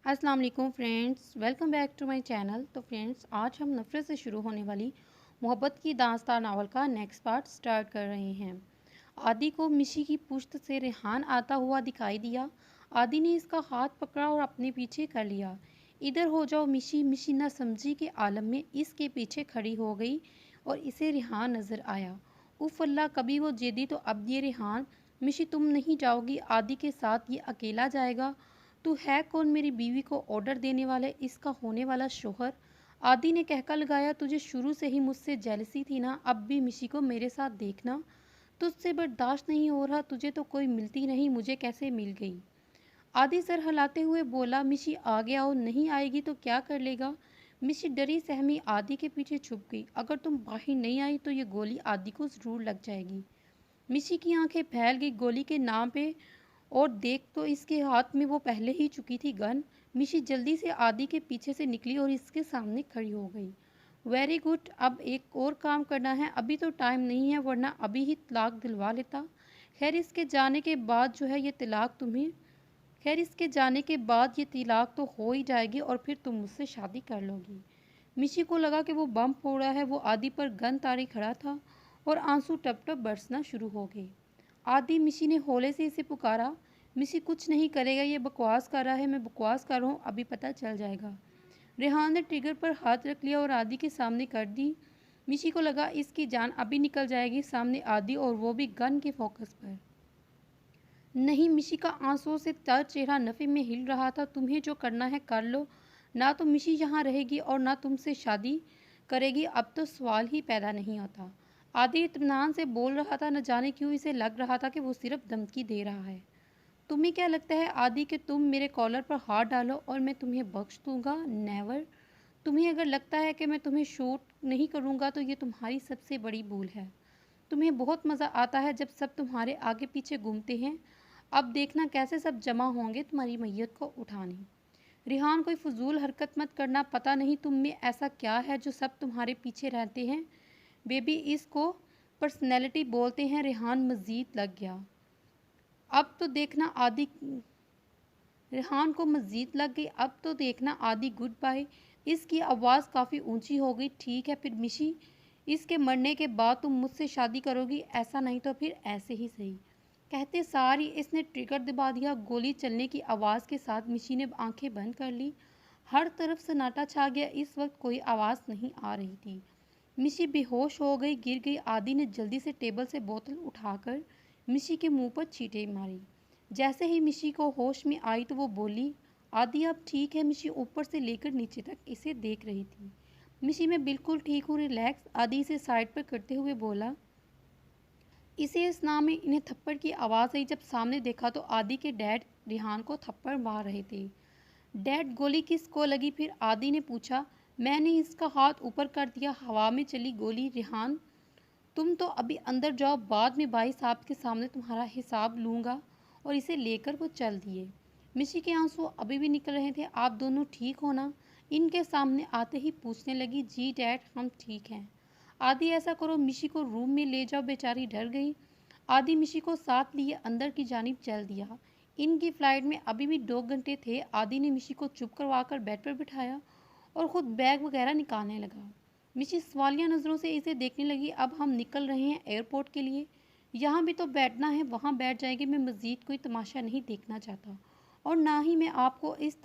अस्सलाम वालेकुम friends, welcome back to my channel. तो फ्रेंड्स, आज हम नफ़रत से शुरू होने वाली मोहब्बत की दास्तान नावल का नेक्स्ट पार्ट स्टार्ट कर रहे हैं। आदि को मिशी की पुश्त से रेहान आता हुआ दिखाई दिया। आदि ने इसका हाथ पकड़ा और अपने पीछे कर लिया। इधर हो जाओ मिशी। मिशी न समझी के आलम में इसके पीछे खड़ी हो गई और इसे रेहान नज़र आया। उफ अल्लाह, कभी वो जेदी तो अब ये रेहान। मिशी, तुम नहीं जाओगी, आदि के साथ ये अकेला जाएगा। तू है कौन मेरी बीवी को ऑर्डर देने वाले, इसका होने वाला शोहर? आदि ने कहका लगाया, तुझे शुरू से ही मुझसे जेलसी थी ना, अब भी मिशी को मेरे साथ देखना तुझसे बर्दाश्त नहीं हो रहा। तुझे तो कोई मिलती नहीं, मुझे कैसे मिल गई? आदि सर हिलाते हुए बोला, मिशी आ गया हो, नहीं आएगी तो क्या कर लेगा? मिशी डरी सहमी आदि के पीछे छुप गई। अगर तुम बाहर नहीं आई तो ये गोली आदि को ज़रूर लग जाएगी। मिशी की आंखें फैल गई गोली के नाम पे, और देख तो इसके हाथ में वो पहले ही चुकी थी गन। मिशी जल्दी से आदि के पीछे से निकली और इसके सामने खड़ी हो गई। वेरी गुड, अब एक और काम करना है, अभी तो टाइम नहीं है, वरना अभी ही तलाक दिलवा लेता। खैर इसके जाने के बाद जो है ये तलाक तुम्हें खैर इसके जाने के बाद ये तलाक तो हो ही जाएगी और फिर तुम मुझसे शादी कर लोगी। मिशी को लगा कि वो बम फोड़ा है। वो आदि पर गन तारी खड़ा था और आंसू टप टप बरसना शुरू हो गए। आदि, मिशी ने हौले से इसे पुकारा। मिशी कुछ नहीं करेगा, ये बकवास कर रहा है। मैं बकवास कर रहा हूँ, अभी पता चल जाएगा। रेहान ने ट्रिगर पर हाथ रख लिया और आदि के सामने कर दी। मिशी को लगा इसकी जान अभी निकल जाएगी। सामने आदि, और वो भी गन के फोकस पर। नहीं, मिशी का आंसुओं से तर चेहरा नफ़े में हिल रहा था। तुम्हें जो करना है कर लो। ना तो मिशी यहाँ रहेगी और ना तुमसे शादी करेगी। अब तो सवाल ही पैदा नहीं होता। आदि इत्मीनान से बोल रहा था। न जाने क्यों इसे लग रहा था कि वो सिर्फ धमकी दे रहा है। तुम्हें क्या लगता है आदि कि तुम मेरे कॉलर पर हाथ डालो और मैं तुम्हें बख्श दूंगा? नेवर। तुम्हें अगर लगता है कि मैं तुम्हें शूट नहीं करूंगा तो ये तुम्हारी सबसे बड़ी भूल है। तुम्हें बहुत मज़ा आता है जब सब तुम्हारे आगे पीछे घूमते हैं। अब देखना कैसे सब जमा होंगे तुम्हारी मैयत को उठाने। रिहान, कोई फजूल हरकत मत करना। पता नहीं तुम में ऐसा क्या है जो सब तुम्हारे पीछे रहते हैं। बेबी, इसको पर्सनैलिटी बोलते हैं। रिहान मज़ीद लग गया। अब तो देखना आदि रेहान को मज़ीद लग गई। अब तो देखना आदि, गुड बाय। इसकी आवाज़ काफ़ी ऊंची हो गई। ठीक है फिर मिशी, इसके मरने के बाद तुम मुझसे शादी करोगी, ऐसा नहीं तो फिर ऐसे ही सही। कहते सारी इसने ट्रिगर दबा दिया। गोली चलने की आवाज़ के साथ मिशी ने आंखें बंद कर ली। हर तरफ सन्नाटा छा गया। इस वक्त कोई आवाज़ नहीं आ रही थी। मिशी बेहोश हो गई, गिर गई। आदि ने जल्दी से टेबल से बोतल उठाकर मिशी के मुंह पर छींटे मारी। जैसे ही मिशी को होश में आई तो वो बोली, आदि अब ठीक है? मिशी ऊपर से लेकर नीचे तक इसे देख रही थी। मिशी, मैं बिल्कुल ठीक हूँ, रिलैक्स। आदि इसे साइड पर करते हुए बोला। इसे इस नाम में इन्हें थप्पड़ की आवाज़ आई। जब सामने देखा तो आदि के डैड रिहान को थप्पड़ मार रहे थे। डैड, गोली किसको लगी? फिर आदि ने पूछा। मैंने इसका हाथ ऊपर कर दिया, हवा में चली गोली। रिहान, तुम तो अभी अंदर जाओ, बाद में भाई साहब के सामने तुम्हारा हिसाब लूँगा। और इसे लेकर वो चल दिए। मिशी के आंसू अभी भी निकल रहे थे। आप दोनों ठीक हो ना? इनके सामने आते ही पूछने लगी। जी डैड, हम ठीक हैं। आदि, ऐसा करो, मिशी को रूम में ले जाओ, बेचारी डर गई। आदि मिशी को साथ लिए अंदर की जानिब चल दिया। इनकी फ़्लाइट में अभी भी 2 घंटे थे। आदि ने मिशी को चुप करवाकर बेड पर बिठाया और ख़ुद बैग वगैरह निकालने लगा। मिशी सवालिया नज़रों से इसे देखने लगी। अब हम निकल रहे हैं एयरपोर्ट के लिए। यहाँ भी तो बैठना है, वहाँ बैठ जाएंगे। मैं मज़ीद कोई तमाशा नहीं देखना चाहता, और ना ही मैं आपको इस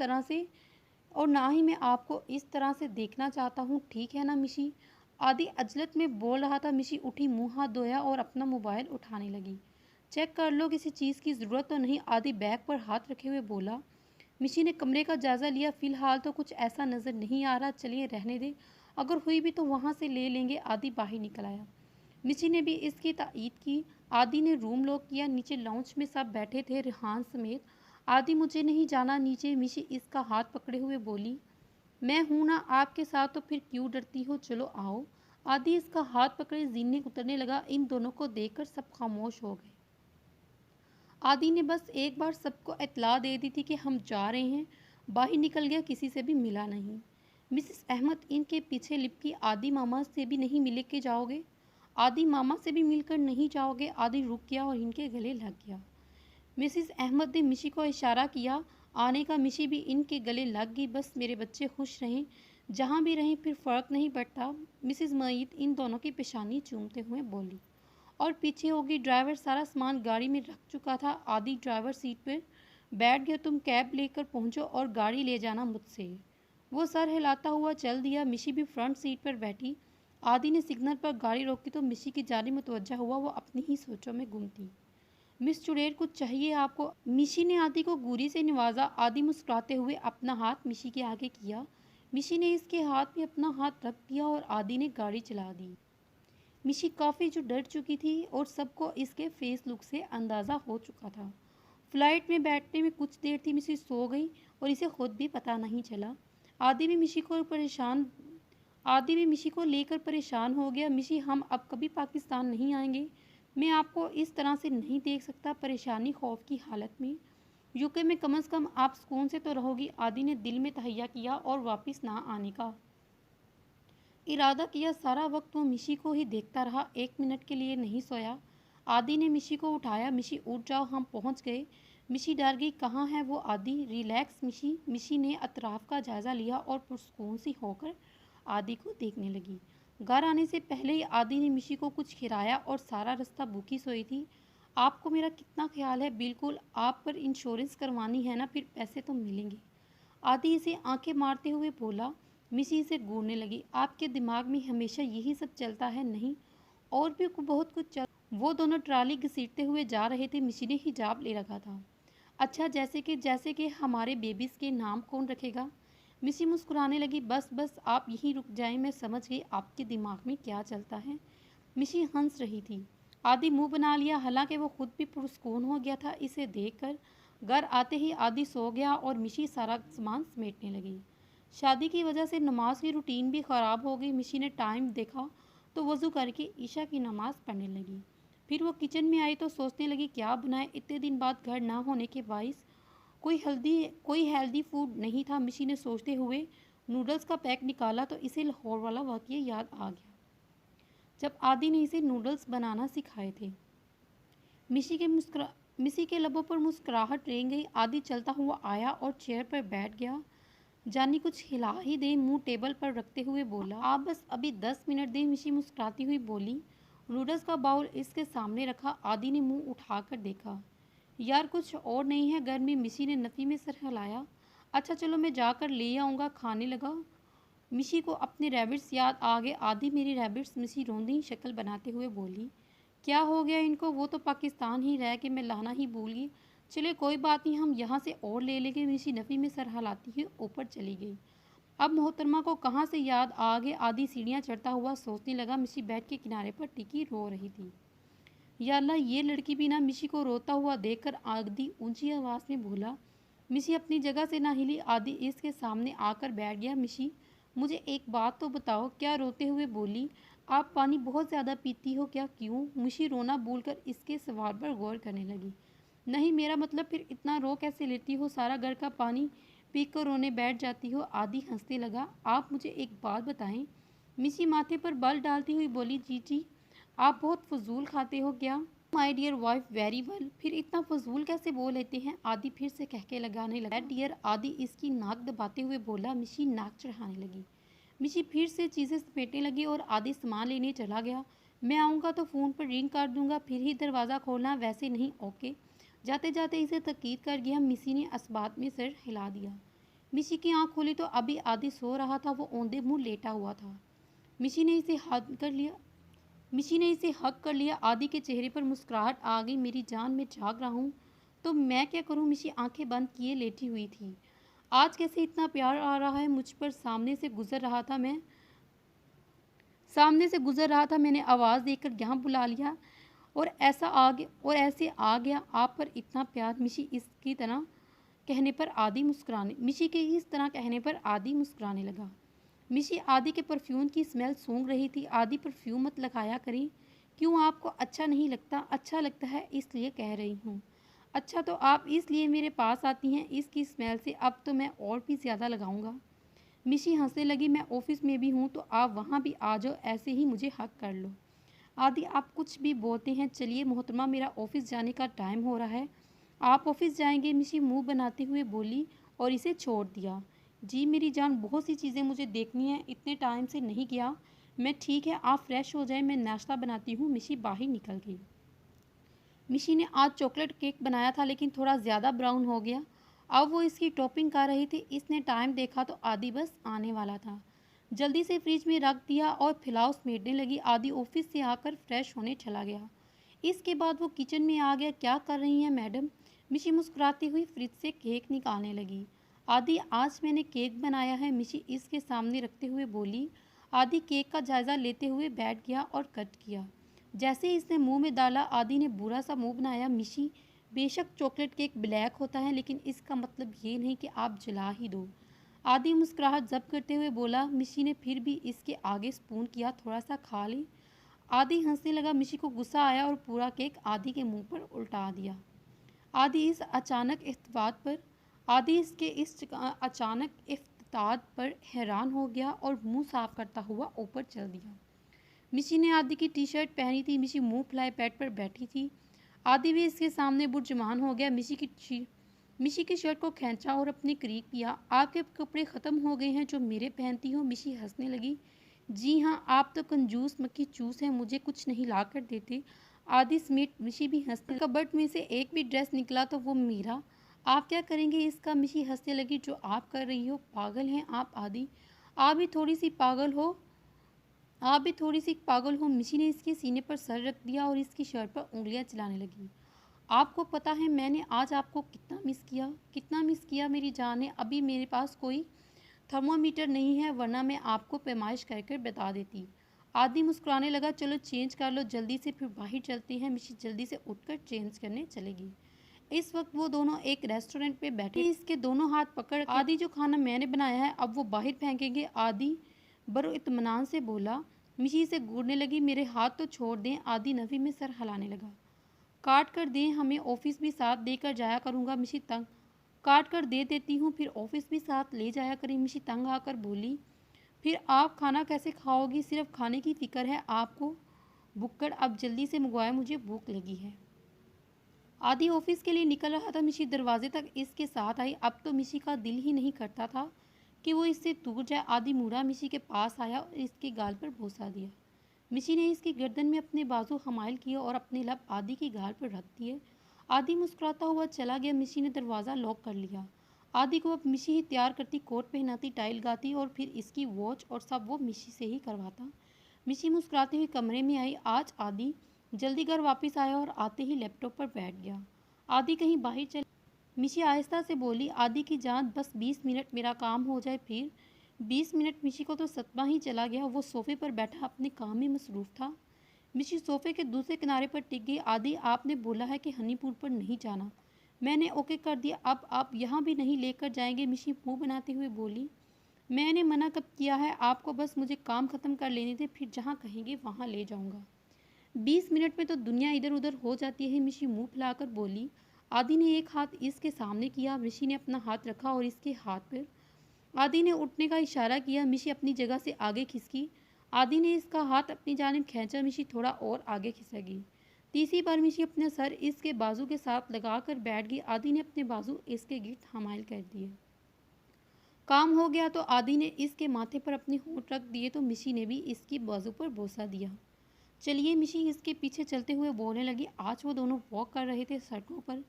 तरह से देखना चाहता हूँ। ठीक है ना मिशी? आदि अजलत में बोल रहा था। मिशी उठी, मुँह हाथ धोया और अपना मोबाइल उठाने लगी। चेक कर लो, किसी चीज़ की ज़रूरत तो नहीं? आदि बैग पर हाथ रखे हुए बोला। मिशी ने कमरे का जायज़ा लिया। फ़िलहाल तो कुछ ऐसा नज़र नहीं आ रहा, चलिए रहने दें, अगर हुई भी तो वहाँ से ले लेंगे। आदि बाहर निकल आया। मिशी ने भी इसकी तायीद की। आदि ने रूम लॉक किया। नीचे लाउंज में सब बैठे थे, रिहान समेत। आदि, मुझे नहीं जाना नीचे। मिशी इसका हाथ पकड़े हुए बोली। मैं हूं ना आपके साथ, तो फिर क्यों डरती हो? चलो आओ। आदि इसका हाथ पकड़े जीने उतरने लगा। इन दोनों को देखकर सब खामोश हो गए। आदि ने बस एक बार सबको इत्तला दे दी थी कि हम जा रहे हैं। बाहर निकल गया, किसी से भी मिला नहीं। मिसेस अहमद इनके पीछे लिपकी। आदि मामा से भी नहीं मिल के जाओगे? आदि मामा से भी मिलकर नहीं जाओगे? आदि रुक गया और इनके गले लग गया। मिसेस अहमद ने मिशी को इशारा किया। आने का मिशी भी इनके गले लग गई। बस मेरे बच्चे खुश रहें, जहाँ भी रहें फिर फ़र्क नहीं पड़ता। मिसिज़ मईद इन दोनों की पेशानी चूमते हुए बोली। और पीछे होगी। ड्राइवर सारा सामान गाड़ी में रख चुका था। आदि ड्राइवर सीट पर बैठ गया। तुम कैब लेकर पहुंचो और गाड़ी ले जाना मुझसे। वो सर हिलाता हुआ चल दिया। मिशी भी फ्रंट सीट पर बैठी। आदि ने सिग्नल पर गाड़ी रोकी तो मिशी की जानिब मुतवज्जा हुआ। वो अपनी ही सोचों में गुम थी। मिस चुड़ैल कुछ चाहिए आपको? मिशी ने आदि को गुरी से नवाजा। आदि मुस्कुराते हुए अपना हाथ मिशी के आगे किया। मिशी ने इसके हाथ में अपना हाथ रख दिया और आदि ने गाड़ी चला दी। मिशी काफ़ी जो डर चुकी थी और सबको इसके फेस लुक से अंदाज़ा हो चुका था। फ्लाइट में बैठने में कुछ देर थी मिशी सो गई और इसे खुद भी पता नहीं चला। आदि भी मिशी को परेशान आदि भी मिशी को लेकर परेशान हो गया। मिशी, हम अब कभी पाकिस्तान नहीं आएंगे। मैं आपको इस तरह से नहीं देख सकता, परेशानी खौफ की हालत में। यूके में कम से कम आप सुकून से तो रहोगी। आदि ने दिल में तहैया किया और वापस ना आने का इरादा किया। सारा वक्त वो मिशी को ही देखता रहा, 1 मिनट के लिए नहीं सोया। आदि ने मिशी को उठाया। मिशी उठ जाओ, हम पहुंच गए। मिशी डर गई, कहाँ है वो आदि? रिलैक्स मिशी। मिशी ने अतराफ का जायज़ा लिया और पुरसकून सी होकर आदि को देखने लगी। घर आने से पहले ही आदि ने मिशी को कुछ खिलाया और सारा रास्ता भूखी सोई थी। आपको मेरा कितना ख्याल है? बिल्कुल, आप पर इंश्योरेंस करवानी है ना, फिर पैसे तो मिलेंगे। आदि इसे आंखें मारते हुए बोला। मिसी इसे घूरने लगी। आपके दिमाग में हमेशा यही सब चलता है? नहीं, और भी बहुत कुछ चल। वो दोनों ट्राली घसीटते हुए जा रहे थे। मिशी ने हिजाब ले रखा था। अच्छा, जैसे कि हमारे बेबीज़ के नाम कौन रखेगा? मिसी मुस्कुराने लगी। बस बस, आप यहीं रुक जाएं, मैं समझ गई आपके दिमाग में क्या चलता है। मिशी हंस रही थी। आदि मुंह बना लिया, हालांकि वो खुद भी पुरस्कून हो गया था इसे देखकर। घर आते ही आदि सो गया और मिशी सारा सामान समेटने लगी। शादी की वजह से नमाज की रूटीन भी ख़राब हो गई। मिशी ने टाइम देखा तो वज़ू करके ईशा की नमाज़ पढ़ने लगी। फिर वो किचन में आई तो सोचने लगी क्या बनाए। इतने दिन बाद घर ना होने के बाइस कोई हेल्दी फूड नहीं था। मिशी ने सोचते हुए नूडल्स का पैक निकाला तो इसे लाहौर वाला वाक़या याद आ गया, जब आदि ने इसे नूडल्स बनाना सिखाए थे। मिशी के लबों पर मुस्कुराहट रेंग गई। आदि चलता हुआ आया और चेयर पर बैठ गया। जानी कुछ हिला ही दे, मुंह टेबल पर रखते हुए बोला। आप बस अभी 10 मिनट दें। मिशी मुस्कुराती हुई बोली। नूडल्स का बाउल इसके सामने रखा। आदि ने मुंह उठाकर देखा। यार कुछ और नहीं है घर में? मिशी ने नफ़ी में सर हिलाया। अच्छा चलो, मैं जाकर ले आऊँगा, खाने लगा। मिशी को अपने रैबिट्स याद आ गए। आदि मेरी रैबिट्स? मिशी रोंदी शक्ल बनाते हुए बोली। क्या हो गया इनको? वो तो पाकिस्तान ही रह के मैं लाना ही भूल गई। चले कोई बात नहीं, हम यहाँ से और ले लेंगे। मिशी नफ़ी में सर हिलाती हुई ऊपर चली गई। अब मोहतरमा को कहाँ से याद आ गए। आदि सीढ़ियाँ चढ़ता हुआ सोचने लगा। मिशी बेड के किनारे पर टिकी रो रही थी। या अल्लाह, ये लड़की भी ना। मिशी को रोता हुआ देखकर आदि ऊंची आवाज़ में बोला। मिशी अपनी जगह से ना हिली। आदि इसके सामने आकर बैठ गया। मिशी, मुझे एक बात तो बताओ, क्या? रोते हुए बोली। आप पानी बहुत ज़्यादा पीती हो क्या? क्यों? मिशी रोना भूलकर इसके सवाल पर गौर करने लगी। नहीं, मेरा मतलब फिर इतना रो कैसे लेती हो? सारा घर का पानी पीकर रोने बैठ जाती हो। आदि हंसने लगा। आप मुझे एक बात बताएं। मिशी माथे पर बल डालती हुई बोली। जी, आप बहुत फजूल खाते हो क्या? My dear wife, very well. फिर इतना फजूल कैसे बोल लेते हैं? आदि फिर से कहके लगाने लगा। डियर, आदि इसकी नाक दबाते हुए बोला। मिशी नाक चढ़ाने लगी। मिशी फिर से चीज़ें समेटने लगी और आदि सामान लेने चला गया। मैं आऊँगा तो फ़ोन पर रिंग कर दूँगा, फिर ही दरवाज़ा खोलना, वैसे नहीं। ओके। जाते जाते इसे तकीद कर गया। मिशी ने असबात में सिर हिला दिया। मिशी की आंख खोली तो अभी आदि सो रहा था। वो औंधे मुँह लेटा हुआ था। मिशी ने इसे हक कर लिया। आदि के चेहरे पर मुस्कुराहट आ गई। मेरी जान, मैं जाग रहा हूँ तो मैं क्या करूँ? मिशी आंखें बंद किए लेटी हुई थी। आज कैसे इतना प्यार आ रहा है मुझ पर? सामने से गुजर रहा था, मैंने आवाज़ देकर यहाँ बुला लिया और ऐसे आ गया आप पर इतना प्यार। मिशी के इस तरह कहने पर आदि मुस्कुराने लगा। मिशी आदि के परफ्यूम की स्मेल सूंघ रही थी। आदि, परफ्यूम मत लगाया करें। क्यों, आपको अच्छा नहीं लगता? अच्छा लगता है इसलिए कह रही हूँ। अच्छा, तो आप इसलिए मेरे पास आती हैं इसकी स्मेल से? अब तो मैं और भी ज़्यादा लगाऊंगा। मिशी हंसने लगी। मैं ऑफिस में भी हूँ तो आप वहाँ भी आ जाओ, ऐसे ही मुझे हक कर लो। आदि, आप कुछ भी बोलते हैं। चलिए मोहतरमा, मेरा ऑफिस जाने का टाइम हो रहा है। आप ऑफिस जाएंगे? मिशी मुंह बनाते हुए बोली और इसे छोड़ दिया। जी मेरी जान, बहुत सी चीज़ें मुझे देखनी है, इतने टाइम से नहीं किया। मैं ठीक है, आप फ्रेश हो जाए, मैं नाश्ता बनाती हूँ। मिशी बाहर निकल गई। मिशी ने आज चॉकलेट केक बनाया था लेकिन थोड़ा ज़्यादा ब्राउन हो गया। अब वो इसकी टॉपिंग कर रही थी। इसने टाइम देखा तो आदि बस आने वाला था। जल्दी से फ्रिज में रख दिया और फिलाव समेटने लगी। आदि ऑफिस से आकर फ्रेश होने चला गया। इसके बाद वो किचन में आ गया। क्या कर रही हैं मैडम? मिशी मुस्कुराती हुई फ्रिज से केक निकालने लगी। आदि, आज मैंने केक बनाया है, मिशी इसके सामने रखते हुए बोली। आदि केक का जायज़ा लेते हुए बैठ गया और कट किया। जैसे ही इसने मुंह में डाला, आदि ने बुरा सा मुंह बनाया। मिशी, बेशक चॉकलेट केक ब्लैक होता है लेकिन इसका मतलब ये नहीं कि आप जला ही दो। आदि मुस्कुराहट जब्त करते हुए बोला। मिशी ने फिर भी इसके आगे स्पून किया, थोड़ा सा खा ले। आदि हंसने लगा। मिशी को गुस्सा आया और पूरा केक आदि के मुंह पर उल्टा दिया। आदि इस अचानक इत्तेफाक पर आदि इसके इस अचानक इफ्तार पर हैरान हो गया और मुंह साफ करता हुआ ऊपर चल दिया। मिशी ने आदि की टी शर्ट पहनी थी। मिशी मुंह फुलाए बेड पर बैठी थी। आदि भी इसके सामने बुर्जुमान हो गया। मिशी की शर्ट को खींचा और अपने करीब किया। आपके कपड़े ख़त्म हो गए हैं जो मेरे पहनती हो? मिशी हंसने लगी। जी हाँ, आप तो कंजूस मक्खी चूस हैं, मुझे कुछ नहीं ला कर देते। आदि समेत मिशी भी हंसने लगी। कबर्ड में से एक भी ड्रेस निकला तो वो मेरा। आप क्या करेंगे इसका? मिशी हंसने लगी। जो आप कर रही हो, पागल हैं आप आदि। आप भी थोड़ी सी पागल हो। आप भी थोड़ी सी पागल हो। मिशी ने इसके सीने पर सर रख दिया और इसकी शर्ट पर उंगलियां चलाने लगी। आपको पता है मैंने आज आपको कितना मिस किया मेरी जान ने। अभी मेरे पास कोई थर्मोमीटर नहीं है, वरना मैं आपको पैमाइश कर बता देती। आदि मुस्कुराने लगा। चलो चेंज कर लो जल्दी से, फिर बाहर चलते हैं। मिशी जल्दी से उठकर चेंज करने चलेगी। इस वक्त वो दोनों एक रेस्टोरेंट पे बैठे। इसके दोनों हाथ पकड़ आदि, जो खाना मैंने बनाया है अब वो बाहर फेंकेंगे? आदि बड़े इत्मीनान से बोला। मिशी से घूरने लगी। मेरे हाथ तो छोड़ दें। आदि नफी में सर हिलाने लगा। काट कर दें, हमें ऑफिस भी साथ देकर जाया करूँगा। मिशी तंग काट कर दे देती हूँ, फिर ऑफिस भी साथ ले जाया करें। मिशी तंग आकर बोली। फिर आप खाना कैसे खाओगी? सिर्फ खाने की फिक्र है आपको? बुक्कड़, अब जल्दी से मंगवाए, मुझे भूख लगी है। आदि ऑफिस के लिए निकल रहा था। मिशी दरवाजे तक इसके साथ आई। अब तो मिशी का दिल ही नहीं करता था कि वो इससे दूर जाए। आदि मुड़ा मिशी के पास आया और इसके गाल पर बोसा दिया। मिशी ने इसकी गर्दन में अपने बाजू हमायल किए और अपने लब आदि की गाल पर रख दिए। आदि मुस्कुराता हुआ चला गया। मिशी ने दरवाज़ा लॉक कर लिया। आदि को अब मिशी ही तैयार करती, कोट पहनाती, टाई लगाती और फिर इसकी वॉच और सब वो मिशी से ही करवाता। मिशी मुस्कुराती हुई कमरे में आई। आज आदि जल्दी घर वापस आया और आते ही लैपटॉप पर बैठ गया। आदि कहीं बाहर चल मिशी आहिस्ता से बोली। आदि की जान, बस 20 मिनट मेरा काम हो जाए फिर। 20 मिनट? मिशी को तो सदमा ही चला गया। वो सोफे पर बैठा अपने काम में मसरूफ़ था। मिशी सोफे के दूसरे किनारे पर टिक गई। आदि, आपने बोला है कि हनीमून पर नहीं जाना, मैंने ओके कर दिया, अब आप यहाँ भी नहीं लेकर जाएंगे? मिशी मुंह बनाते हुए बोली। मैंने मना कब किया है आपको? बस मुझे काम ख़त्म कर लेने दे, फिर जहाँ कहेंगे वहाँ ले जाऊँगा। 20 मिनट में तो दुनिया इधर उधर हो जाती है। मिशी मुंह फैलाकर बोली। आदि ने एक हाथ इसके सामने किया। मिशी ने अपना हाथ रखा और इसके हाथ पर आदि ने उठने का इशारा किया। मिशी अपनी जगह से आगे खिसकी। आदि ने इसका हाथ अपनी जानिब खींचा। मिशी थोड़ा और आगे खिसकी। तीसरी बार मिशी अपने सर इसके बाजू के साथ लगाकर बैठ गई। आदि ने अपने बाजू इसके गिर्द हमायल कर दिए। काम हो गया तो आदि ने इसके माथे पर अपने होंठ रख दिए तो मिशी ने भी इसकी बाजू पर बोसा दिया। चलिए, मिशी इसके पीछे चलते हुए बोलने लगी। आज वो दोनों वॉक कर रहे थे सड़कों पर।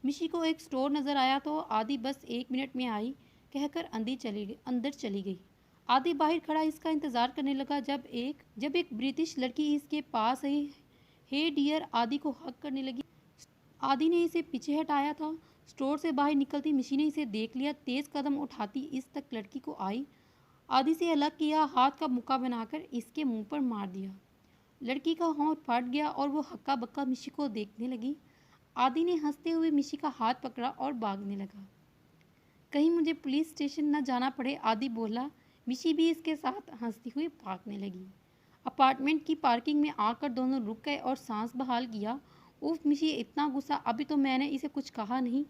मिशी को एक स्टोर नज़र आया तो आदि बस 1 मिनट में आई कहकर अंदर चली गई। आदि बाहर खड़ा इसका इंतज़ार करने लगा। जब एक ब्रिटिश लड़की इसके पास आई। हे डियर, आदि को हक करने लगी। आदि ने इसे पीछे हटाया था। स्टोर से बाहर निकलती मिशी ने इसे देख लिया। तेज़ कदम उठाती इस तक लड़की को आई। आदि से अलग किया, हाथ का मुक्का बनाकर इसके मुंह पर मार दिया। लड़की का होंठ फट गया और वो हक्का बक्का मिशी को देखने लगी। आदि ने हंसते हुए मिशी का हाथ पकड़ा और भागने लगा। कहीं मुझे पुलिस स्टेशन न जाना पड़े, आदि बोला। मिशी भी इसके साथ हंसती हुई भागने लगी। अपार्टमेंट की पार्किंग में आकर दोनों रुक गए और सांस बहाल किया। उफ, मिशी इतना गुस्सा, अभी तो मैंने इसे कुछ कहा नहीं,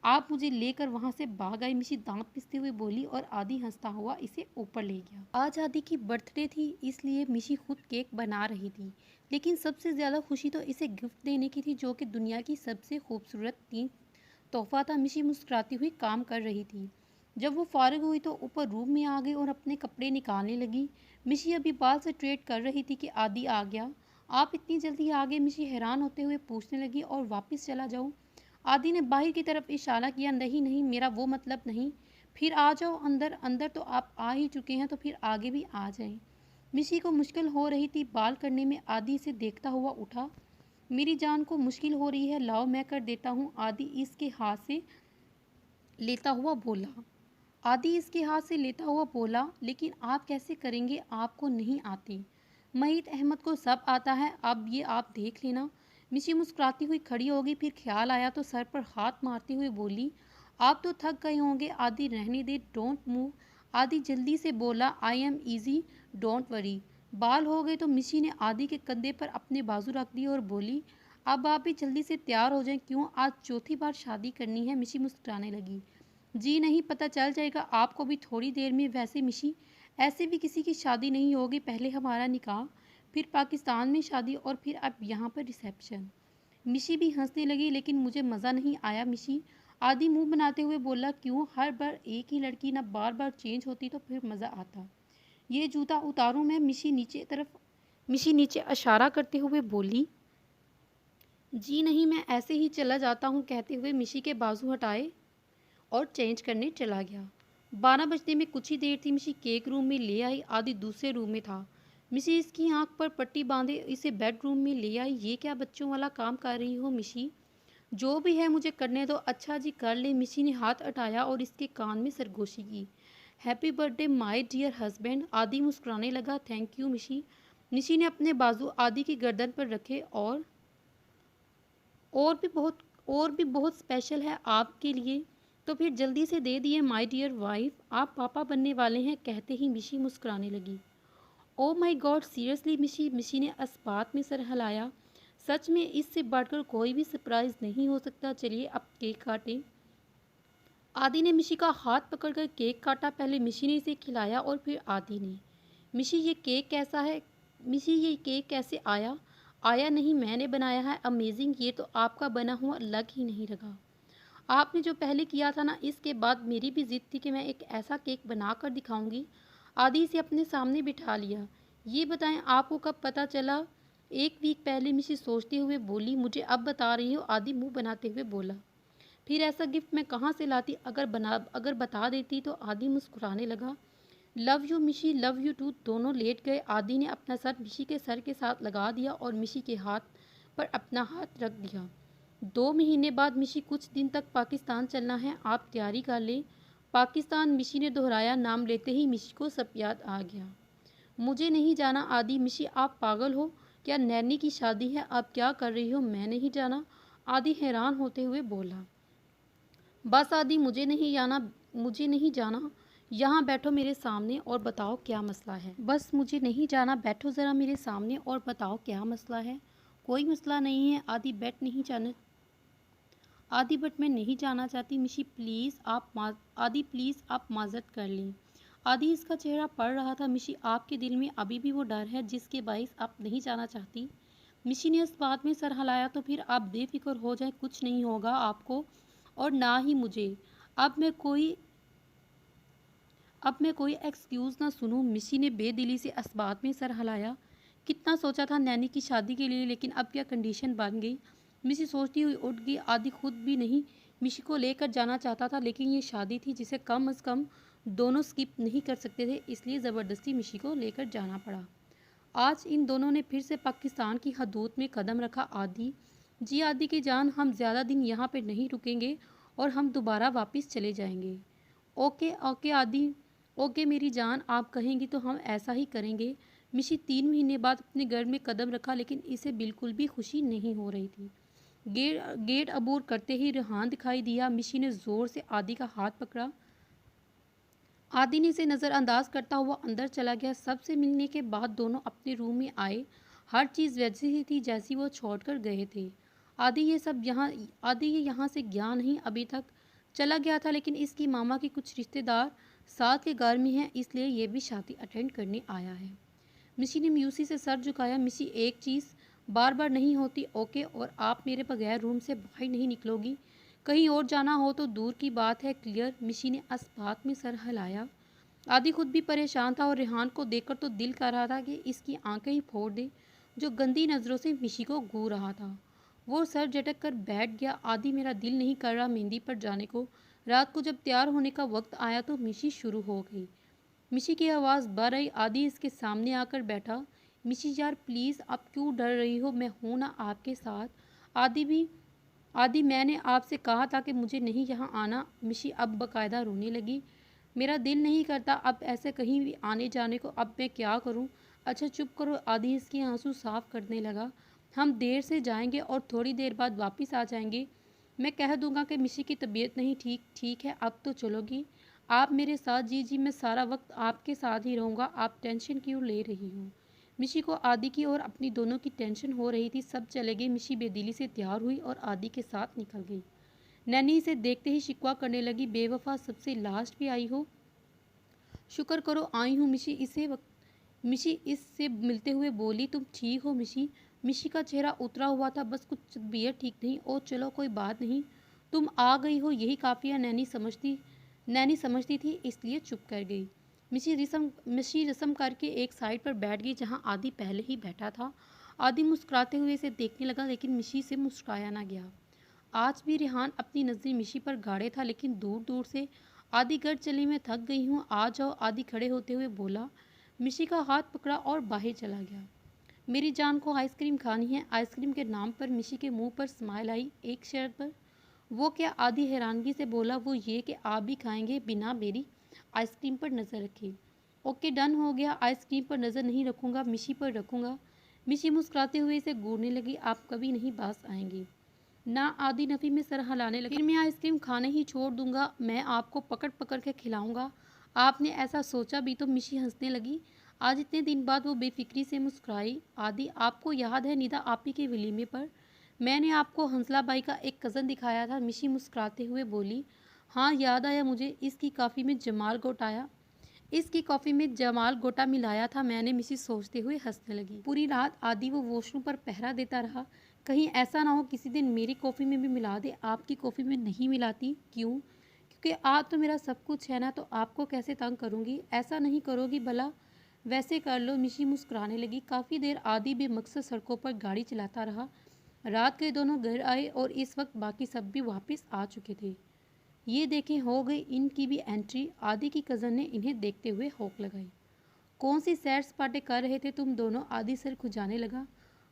आप मुझे लेकर वहां से भाग आई। मिशी दांत पिसते हुए बोली और आदि हंसता हुआ इसे ऊपर ले गया। आज आदि की बर्थडे थी, इसलिए मिशी खुद केक बना रही थी, लेकिन सबसे ज़्यादा खुशी तो इसे गिफ्ट देने की थी, जो कि दुनिया की सबसे खूबसूरत 3 तोहफा था। मिशी मुस्कुराती हुई काम कर रही थी। जब वो फारिग हुई तो ऊपर रूम में आ गई और अपने कपड़े निकालने लगी। मिशी अभी बाल से स्ट्रेट कर रही थी कि आदि आ गया। आप इतनी जल्दी आ गए? मिशी हैरान होते हुए पूछने लगी। और वापस चला जाऊं? आदि ने बाहर की तरफ इशारा किया। नहीं नहीं, मेरा वो मतलब नहीं। फिर आ जाओ अंदर। अंदर तो आप आ ही चुके हैं, तो फिर आगे भी आ जाएं। मिशी को मुश्किल हो रही थी बाल करने में। आदि इसे देखता हुआ उठा। मेरी जान को मुश्किल हो रही है, लाओ मैं कर देता हूँ, आदि इसके हाथ से लेता हुआ बोला। आदि इसके हाथ से लेता हुआ बोला, लेकिन आप कैसे करेंगे? आपको नहीं आती। मईत अहमद को सब आता है, अब ये आप देख लेना। मिशी मुस्कुराती हुई खड़ी हो गई। फिर ख्याल आया तो सर पर हाथ मारती हुई बोली, आप तो थक गए होंगे। आदि रहने दे, डोंट मूव। आदि जल्दी से बोला, I am easy, don't worry. बाल हो गए तो मिशी ने आदि के कंधे पर अपने बाजू रख दिए और बोली, अब आप भी जल्दी से तैयार हो जाएं। क्यों, आज चौथी बार शादी करनी है? मिशी मुस्कुराने लगी। जी नहीं, पता चल जाएगा आपको भी थोड़ी देर में। वैसे मिशी, ऐसे भी किसी की शादी नहीं होगी। पहले हमारा निकाह, फिर पाकिस्तान में शादी और फिर अब यहाँ पर रिसेप्शन। मिशी भी हंसने लगी। लेकिन मुझे मज़ा नहीं आया मिशी। आदि मुंह बनाते हुए बोला, क्यों? हर बार एक ही लड़की ना बार बार चेंज होती तो फिर मज़ा आता। ये जूता उतारूं मैं? मिशी नीचे इशारा करते हुए बोली। जी नहीं, मैं ऐसे ही चला जाता हूँ, कहते हुए मिशी के बाजू हटाए और चेंज करने चला गया। 12 बजने में कुछ ही देर थी। मिशी केक रूम में ले आई। आदि दूसरे रूम में था। मिशी इसकी आंख पर पट्टी बांधे इसे बेडरूम में ले आई। ये क्या बच्चों वाला काम कर रही हो मिशी? जो भी है मुझे करने दो। अच्छा जी, कर ले। मिशी ने हाथ हटाया और इसके कान में सरगोशी की। Happy birthday my dear husband. Aadi मुस्कुराने लगा। थैंक यू मिशी। मिशी ने अपने बाजू आदि की गर्दन पर रखे। और भी बहुत और भी बहुत स्पेशल है आपके लिए, तो फिर जल्दी से दे दिए। माय डियर वाइफ, आप पापा बनने वाले हैं, कहते ही मिशी मुस्कुराने लगी। ओ माय गॉड, सीरियसली मिशी? मिशी ने इस्पात में सर हिलाया। सच में इससे बढ़कर कोई भी सरप्राइज नहीं हो सकता। चलिए अब केक काटें। आदि ने मिशी का हाथ पकड़कर केक काटा। पहले मिशी ने इसे खिलाया और फिर आदि ने। मिशी, ये केक कैसा है? मिशी, ये केक कैसे आया? आया नहीं, मैंने बनाया है। अमेजिंग, ये तो आपका बना हुआ लग ही नहीं रहा। आपने जो पहले किया था ना, इसके बाद मेरी भी जिद थी कि मैं एक ऐसा केक बना कर दिखाऊंगी। आदि से अपने सामने बिठा लिया। ये बताएं, आपको कब पता चला? 1 वीक पहले, मिशी सोचते हुए बोली। मुझे अब बता रही हो? आदि मुंह बनाते हुए बोला। फिर ऐसा गिफ्ट मैं कहाँ से लाती? अगर बता देती तो। आदि मुस्कुराने लगा। लव यू मिशी, लव यू टू। दोनों लेट गए। आदि ने अपना सर मिशी के सर के साथ लगा दिया और मिशी के हाथ पर अपना हाथ रख दिया। 2 महीने बाद मिशी, कुछ दिन तक पाकिस्तान चलना है, आप तैयारी कर लें। पाकिस्तान, मिशी ने दोहराया। नाम लेते ही मिशी को सब याद आ गया। मुझे नहीं जाना आदि। मिशी, आप पागल हो क्या? नैनी की शादी है, आप क्या कर रही हो? मैं नहीं जाना, आदि हैरान होते हुए बोला। बस आदि, मुझे नहीं जाना। यहाँ बैठो मेरे सामने और बताओ क्या मसला है। बस मुझे नहीं जाना, बैठो ज़रा मेरे सामने और बताओ क्या मसला है। कोई मसला नहीं है आदि, बट मैं नहीं जाना चाहती। मिशी आदि प्लीज़ आप माजरत कर लें। आदि, इसका चेहरा पड़ रहा था। मिशी, आपके दिल में अभी भी वो डर है जिसके बाइस आप नहीं जाना चाहती? मिशी ने इस बात में सर हिलाया। तो फिर आप बेफिक्र हो जाए, कुछ नहीं होगा आपको और ना ही मुझे। अब मैं कोई एक्सक्यूज़ ना सुनूं। मिशी ने बेदिली से इस बात में सर हिलाया। कितना सोचा था नैनी की शादी के लिए, लेकिन अब क्या कंडीशन बन गई। मिशी सोचती हुई उठ गई। आदि खुद भी नहीं मिशी को लेकर जाना चाहता था, लेकिन ये शादी थी जिसे कम अज़ कम दोनों स्किप नहीं कर सकते थे, इसलिए ज़बरदस्ती मिशी को लेकर जाना पड़ा। आज इन दोनों ने फिर से पाकिस्तान की हदूद में कदम रखा। आदि जी, आदि की जान, हम ज़्यादा दिन यहाँ पर नहीं रुकेंगे और हम दोबारा वापस चले जाएंगे। ओके ओके आदि, ओके मेरी जान, आप कहेंगी तो हम ऐसा ही करेंगे। मिशी 3 महीने बाद अपने घर में कदम रखा, लेकिन इसे बिल्कुल भी खुशी नहीं हो रही थी। गेट अबूर करते ही रेहान दिखाई दिया। मिशी ने ज़ोर से आदि का हाथ पकड़ा। आदि ने इसे नज़रअंदाज करता हुआ अंदर चला गया। सबसे मिलने के बाद दोनों अपने रूम में आए। हर चीज़ वैसी ही थी जैसी वो छोड़ कर गए थे। आदि ये यहाँ से गया नहीं, अभी तक चला गया था, लेकिन इसकी मामा के कुछ रिश्तेदार साथ के घर में हैं, इसलिए ये भी शादी अटेंड करने आया है। मिशी ने म्यूसी से सर झुकाया। मिशी, एक चीज़ बार बार नहीं होती, ओके? और आप मेरे बगैर रूम से बाहर नहीं निकलोगी। कहीं और जाना हो तो दूर की बात है क्लियर। मिशी ने इस्बात में सर हिलाया। आदि खुद भी परेशान था और रेहान को देखकर तो दिल कर रहा था कि इसकी आंखें ही फोड़ दे, जो गंदी नज़रों से मिशी को घूर रहा था। वो सर झटक कर बैठ गया। आदि मेरा दिल नहीं कर रहा मेहंदी पर जाने को। रात को जब तैयार होने का वक्त आया तो मिशी शुरू हो गई। मिशी की आवाज़ बढ़ आई। आदि इसके सामने आकर बैठा। मिशी यार प्लीज़, आप क्यों डर रही हो, मैं हूं ना आपके साथ। आदि मैंने आपसे कहा था कि मुझे नहीं यहाँ आना। मिशी अब बाकायदा रोने लगी। मेरा दिल नहीं करता अब ऐसे कहीं भी आने जाने को, अब मैं क्या करूं। अच्छा चुप करो। आदि इसके आंसू साफ करने लगा। हम देर से जाएंगे और थोड़ी देर बाद वापस आ जाएंगे। मैं कह दूंगा कि मिशी की तबीयत नहीं ठीक। ठीक है अब तो चलोगी आप मेरे साथ। जी जी, मैं सारा वक्त आपके साथ ही रहूँगा। आप टेंशन क्यों ले रही हो। मिशी को आदि की और अपनी दोनों की टेंशन हो रही थी। सब चले गए। मिशी बेदिली से तैयार हुई और आदि के साथ निकल गई। नैनी इसे देखते ही शिकवा करने लगी, बेवफा सबसे लास्ट भी आई हो। शुक्र करो आई हूँ। मिशी इससे मिलते हुए बोली, तुम ठीक हो मिशी। मिशी का चेहरा उतरा हुआ था, बस कुछ तबीयत ठीक नहीं। ओ चलो कोई बात नहीं, तुम आ गई हो यही काफ़ी है। नैनी समझती थी इसलिए चुप कर गई। मिशी रस्म करके एक साइड पर बैठ गई जहाँ आदि पहले ही बैठा था। आदि मुस्कुराते हुए इसे देखने लगा लेकिन मिशी से मुस्कुराया ना गया। आज भी रेहान अपनी नज़रें मिशी पर गाड़े था लेकिन दूर दूर से। आदि घर चली, मैं थक गई हूँ आ जाओ। आदि खड़े होते हुए बोला। मिशी का हाथ पकड़ा और बाहर चला गया। मेरी जान को आइसक्रीम खानी है। आइसक्रीम के नाम पर मिशी के मुंह पर स्माइल आई, एक शर्त पर। वो क्या। आदि हैरानगी से बोला, वो ये कि आप भी खाएंगे बिना मेरी आइसक्रीम पर नज़र रखे। ओके डन हो गया। आइसक्रीम पर नज़र नहीं रखूँगा, मिशी पर रखूँगा। मिशी मुस्कुराते हुए इसे घूरने लगी। आप कभी नहीं पास आएंगी ना। आदि नफ़ी में सर हिलाने लगा। फिर मैं आइसक्रीम खाने ही छोड़ दूंगा, मैं आपको पकड़ पकड़ के खिलाऊंगा। आपने ऐसा सोचा भी तो। मिशी हंसने लगी। आज इतने दिन बाद वो बेफिक्री से मुस्कुराई। आदि आपको याद है निदा आपी के वलीमे पर मैंने आपको हंसला बाई का एक कज़न दिखाया था। मिशी मुस्कुराते हुए बोली, हाँ याद आया मुझे। इसकी कॉफ़ी में जमाल गोटा मिलाया था मैंने। मिसी सोचते हुए हंसने लगी। पूरी रात आदि वो वॉशरूम पर पहरा देता रहा, कहीं ऐसा ना हो किसी दिन मेरी कॉफ़ी में भी मिला दे। आपकी कॉफ़ी में नहीं मिलाती। क्यों। क्योंकि आप तो मेरा सब कुछ है ना, तो आपको कैसे तंग करूँगी। ऐसा नहीं करोगी भला। वैसे कर लो। मिशी मुस्कुराने लगी। काफ़ी देर आदि बेमकसद सड़कों पर गाड़ी चलाता रहा। रात के दोनों घर आए और इस वक्त बाकी सब भी वापस आ चुके थे। ये देखें हो गई इनकी भी एंट्री। आदि की कज़न ने इन्हें देखते हुए होक लगाई। कौन सी सैर सपाटे कर रहे थे तुम दोनों। आदि सर खुजाने लगा।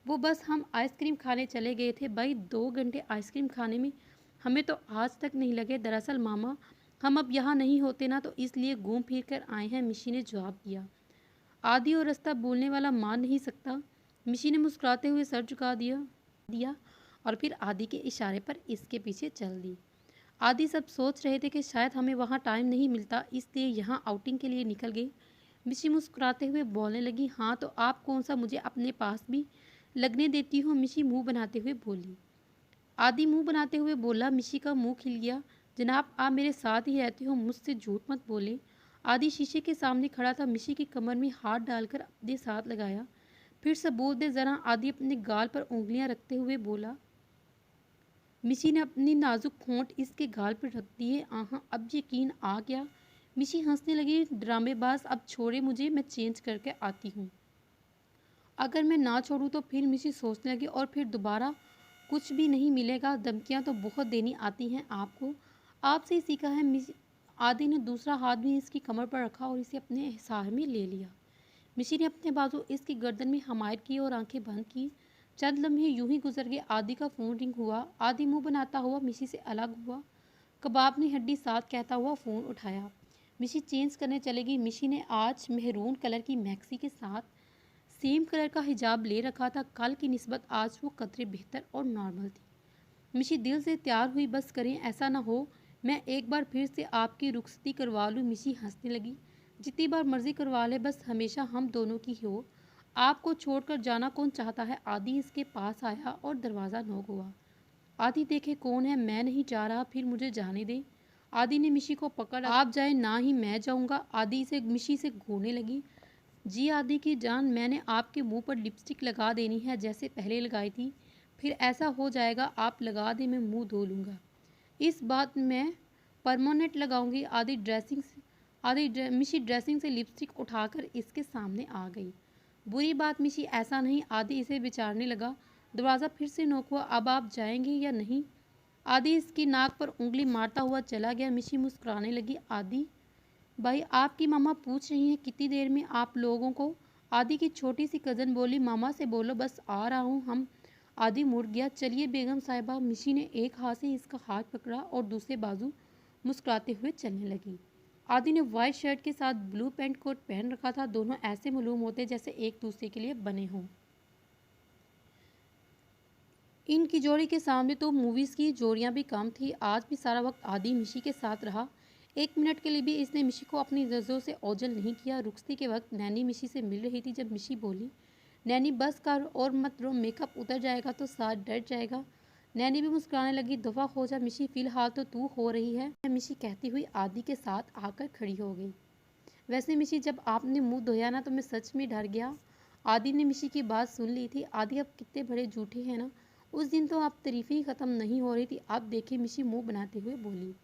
वो बस हम आइसक्रीम खाने चले गए थे। भाई 2 घंटे आइसक्रीम खाने में हमें तो आज तक नहीं लगे। दरअसल मामा हम अब यहाँ नहीं होते ना, तो इसलिए घूम फिर कर आए हैं। मिशी ने जवाब दिया। आदि और रास्ता बोलने वाला मान नहीं सकता। मिशी ने मुस्कुराते हुए सर झुका दिया और फिर आदि के इशारे पर इसके पीछे चल दी। आदि सब सोच रहे थे कि शायद हमें वहाँ टाइम नहीं मिलता, इसलिए यहाँ आउटिंग के लिए निकल गई। मिशी मुस्कुराते हुए बोलने लगी, हाँ तो आप कौन सा मुझे अपने पास भी लगने देती हो। मिशी मुंह बनाते हुए बोली। आदि मुंह बनाते हुए बोला। मिशी का मुंह खिल गया। जनाब आप मेरे साथ ही रहते हो, मुझसे झूठ मत बोले। आदि शीशे के सामने खड़ा था। मिशी की कमर में हाथ डालकर अपने साथ लगाया। फिर सबूत दे ज़रा। आदि अपने गाल पर उंगलियां रखते हुए बोला। मिशी ने अपनी नाजुक होंठ इसके गाल पर रख दिए। आहा अब यकीन आ गया। मिशी हंसने लगी। ड्रामेबाज अब छोड़े मुझे, मैं चेंज करके आती हूँ। अगर मैं ना छोड़ूँ तो। फिर मिशी सोचने लगी, और फिर दोबारा कुछ भी नहीं मिलेगा। धमकियाँ तो बहुत देनी आती हैं आपको, आपसे ही सीखा है। मिशी आदि ने दूसरा हाथ भी इसकी कमर पर रखा और इसे अपने हिसार में ले लिया। मिशी ने अपने बाजू इसकी गर्दन में हमायत की और आंखें बंद की। चंद लम्हे यूं ही गुजर गए। आदि का फ़ोन रिंग हुआ। आदि मुंह बनाता हुआ मिशी से अलग हुआ। कबाब ने हड्डी साथ कहता हुआ फ़ोन उठाया। मिशी चेंज करने चलेगी। मिशी ने आज मेहरून कलर की मैक्सी के साथ सेम कलर का हिजाब ले रखा था। कल की निस्बत आज वो कतरे बेहतर और नॉर्मल थी। मिशी दिल से तैयार हुई। बस करें ऐसा ना हो मैं एक बार फिर से आपकी रुखसती करवा लूँ। मिशी हंसने लगी। जितनी बार मर्जी करवा ले, बस हमेशा हम दोनों की हो। आपको छोड़कर जाना कौन चाहता है। आदि इसके पास आया और दरवाज़ा नॉक हुआ। आदि देखे कौन है। मैं नहीं जा रहा, फिर मुझे जाने दे। आदि ने मिशी को पकड़। आप जाए ना ही मैं जाऊंगा। आदि से मिशी से घूरने लगी। जी आदि की जान, मैंने आपके मुंह पर लिपस्टिक लगा देनी है जैसे पहले लगाई थी। फिर ऐसा हो जाएगा आप लगा दे, मैं मुंह धो लूँगा। इस बात मैं परमानेंट लगाऊंगी। मिशी ड्रेसिंग से लिपस्टिक उठाकर इसके सामने आ गई। बुरी बात मिशी, ऐसा नहीं। आदि इसे विचारने लगा। दरवाज़ा फिर से नॉक हुआ। अब आप जाएंगे या नहीं? आदि इसकी नाक पर उंगली मारता हुआ चला गया। मिशी मुस्कुराने लगी। आदि भाई, आपकी मामा पूछ रही हैं कितनी देर में आप लोगों को? आदि की छोटी सी कज़न बोली। मामा से बोलो बस आ रहा हूँ हम। आदि मुड़ गया। चलिए बेगम साहिबा। मिशी ने एक हाथ से इसका हाथ पकड़ा और दूसरे बाजू मुस्कुराते हुए चलने लगी। आदि ने वाइट शर्ट के साथ ब्लू पैंट कोट पहन रखा था। दोनों ऐसे मालूम होते जैसे एक दूसरे के लिए बने हों। इनकी जोड़ी के सामने तो मूवीज़ की जोड़ियाँ भी कम थी। आज भी सारा वक्त आदि मिशी के साथ रहा। एक मिनट के लिए भी इसने मिशी को अपनी नज़रों से ओझल नहीं किया। रुखसती के वक्त नैनी मिशी से मिल रही थी जब मिशी बोली, नैनी बस कर और मत रो, मेकअप उतर जाएगा तो साथ डर जाएगा। नैनी भी मुस्कुराने लगी। दफ़ा हो जा मिशी, फ़िलहाल तो तू हो रही है। मिशी कहती हुई आदि के साथ आकर खड़ी हो गई। वैसे मिशी, जब आपने मुंह धोया ना तो मैं सच में डर गया। आदि ने मिशी की बात सुन ली थी। आदि अब कितने बड़े झूठे हैं ना। उस दिन तो आप तारीफ़ ही ख़त्म नहीं हो रही थी। आप देखिए, मिशी मुंह बनाते हुए बोली।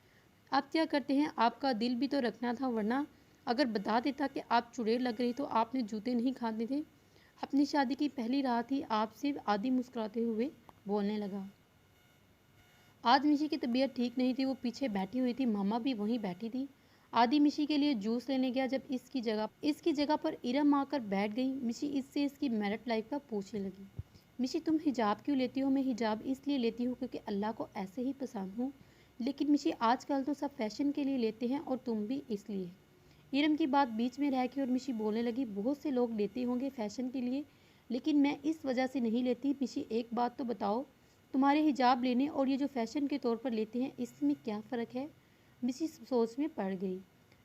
आप क्या करते हैं? आपका दिल भी तो रखना था, वरना अगर बता देता कि आप चुड़ैल लग रही तो आपने जूते नहीं खाने थे। अपनी शादी की पहली रात ही आपसे। आदि मुस्कुराते हुए बोलने लगा। आज मिशी की तबीयत ठीक नहीं थी। वो पीछे बैठी हुई थी। मामा भी वहीं बैठी थी। आदि मिशी के लिए जूस लेने गया। जब इसकी जगह पर इरम आकर बैठ गई। मिशी इससे इसकी मैरिड लाइफ का पूछने लगी। मिशी, तुम हिजाब क्यों लेती हो? मैं हिजाब इसलिए लेती हूँ क्योंकि अल्लाह को ऐसे ही पसंद हूँ। लेकिन मिशी, आजकल तो सब फैशन के लिए लेते हैं और तुम भी इसलिए। इरम की बात बीच में रह गई और मिशी बोलने लगी। बहुत से लोग लेते होंगे फैशन के लिए, लेकिन मैं इस वजह से नहीं लेती। मिशी, एक बात तो बताओ, तुम्हारे हिजाब लेने और ये जो फैशन के तौर पर लेते हैं, इसमें क्या फ़र्क है? मिशी सोच में पड़ गई।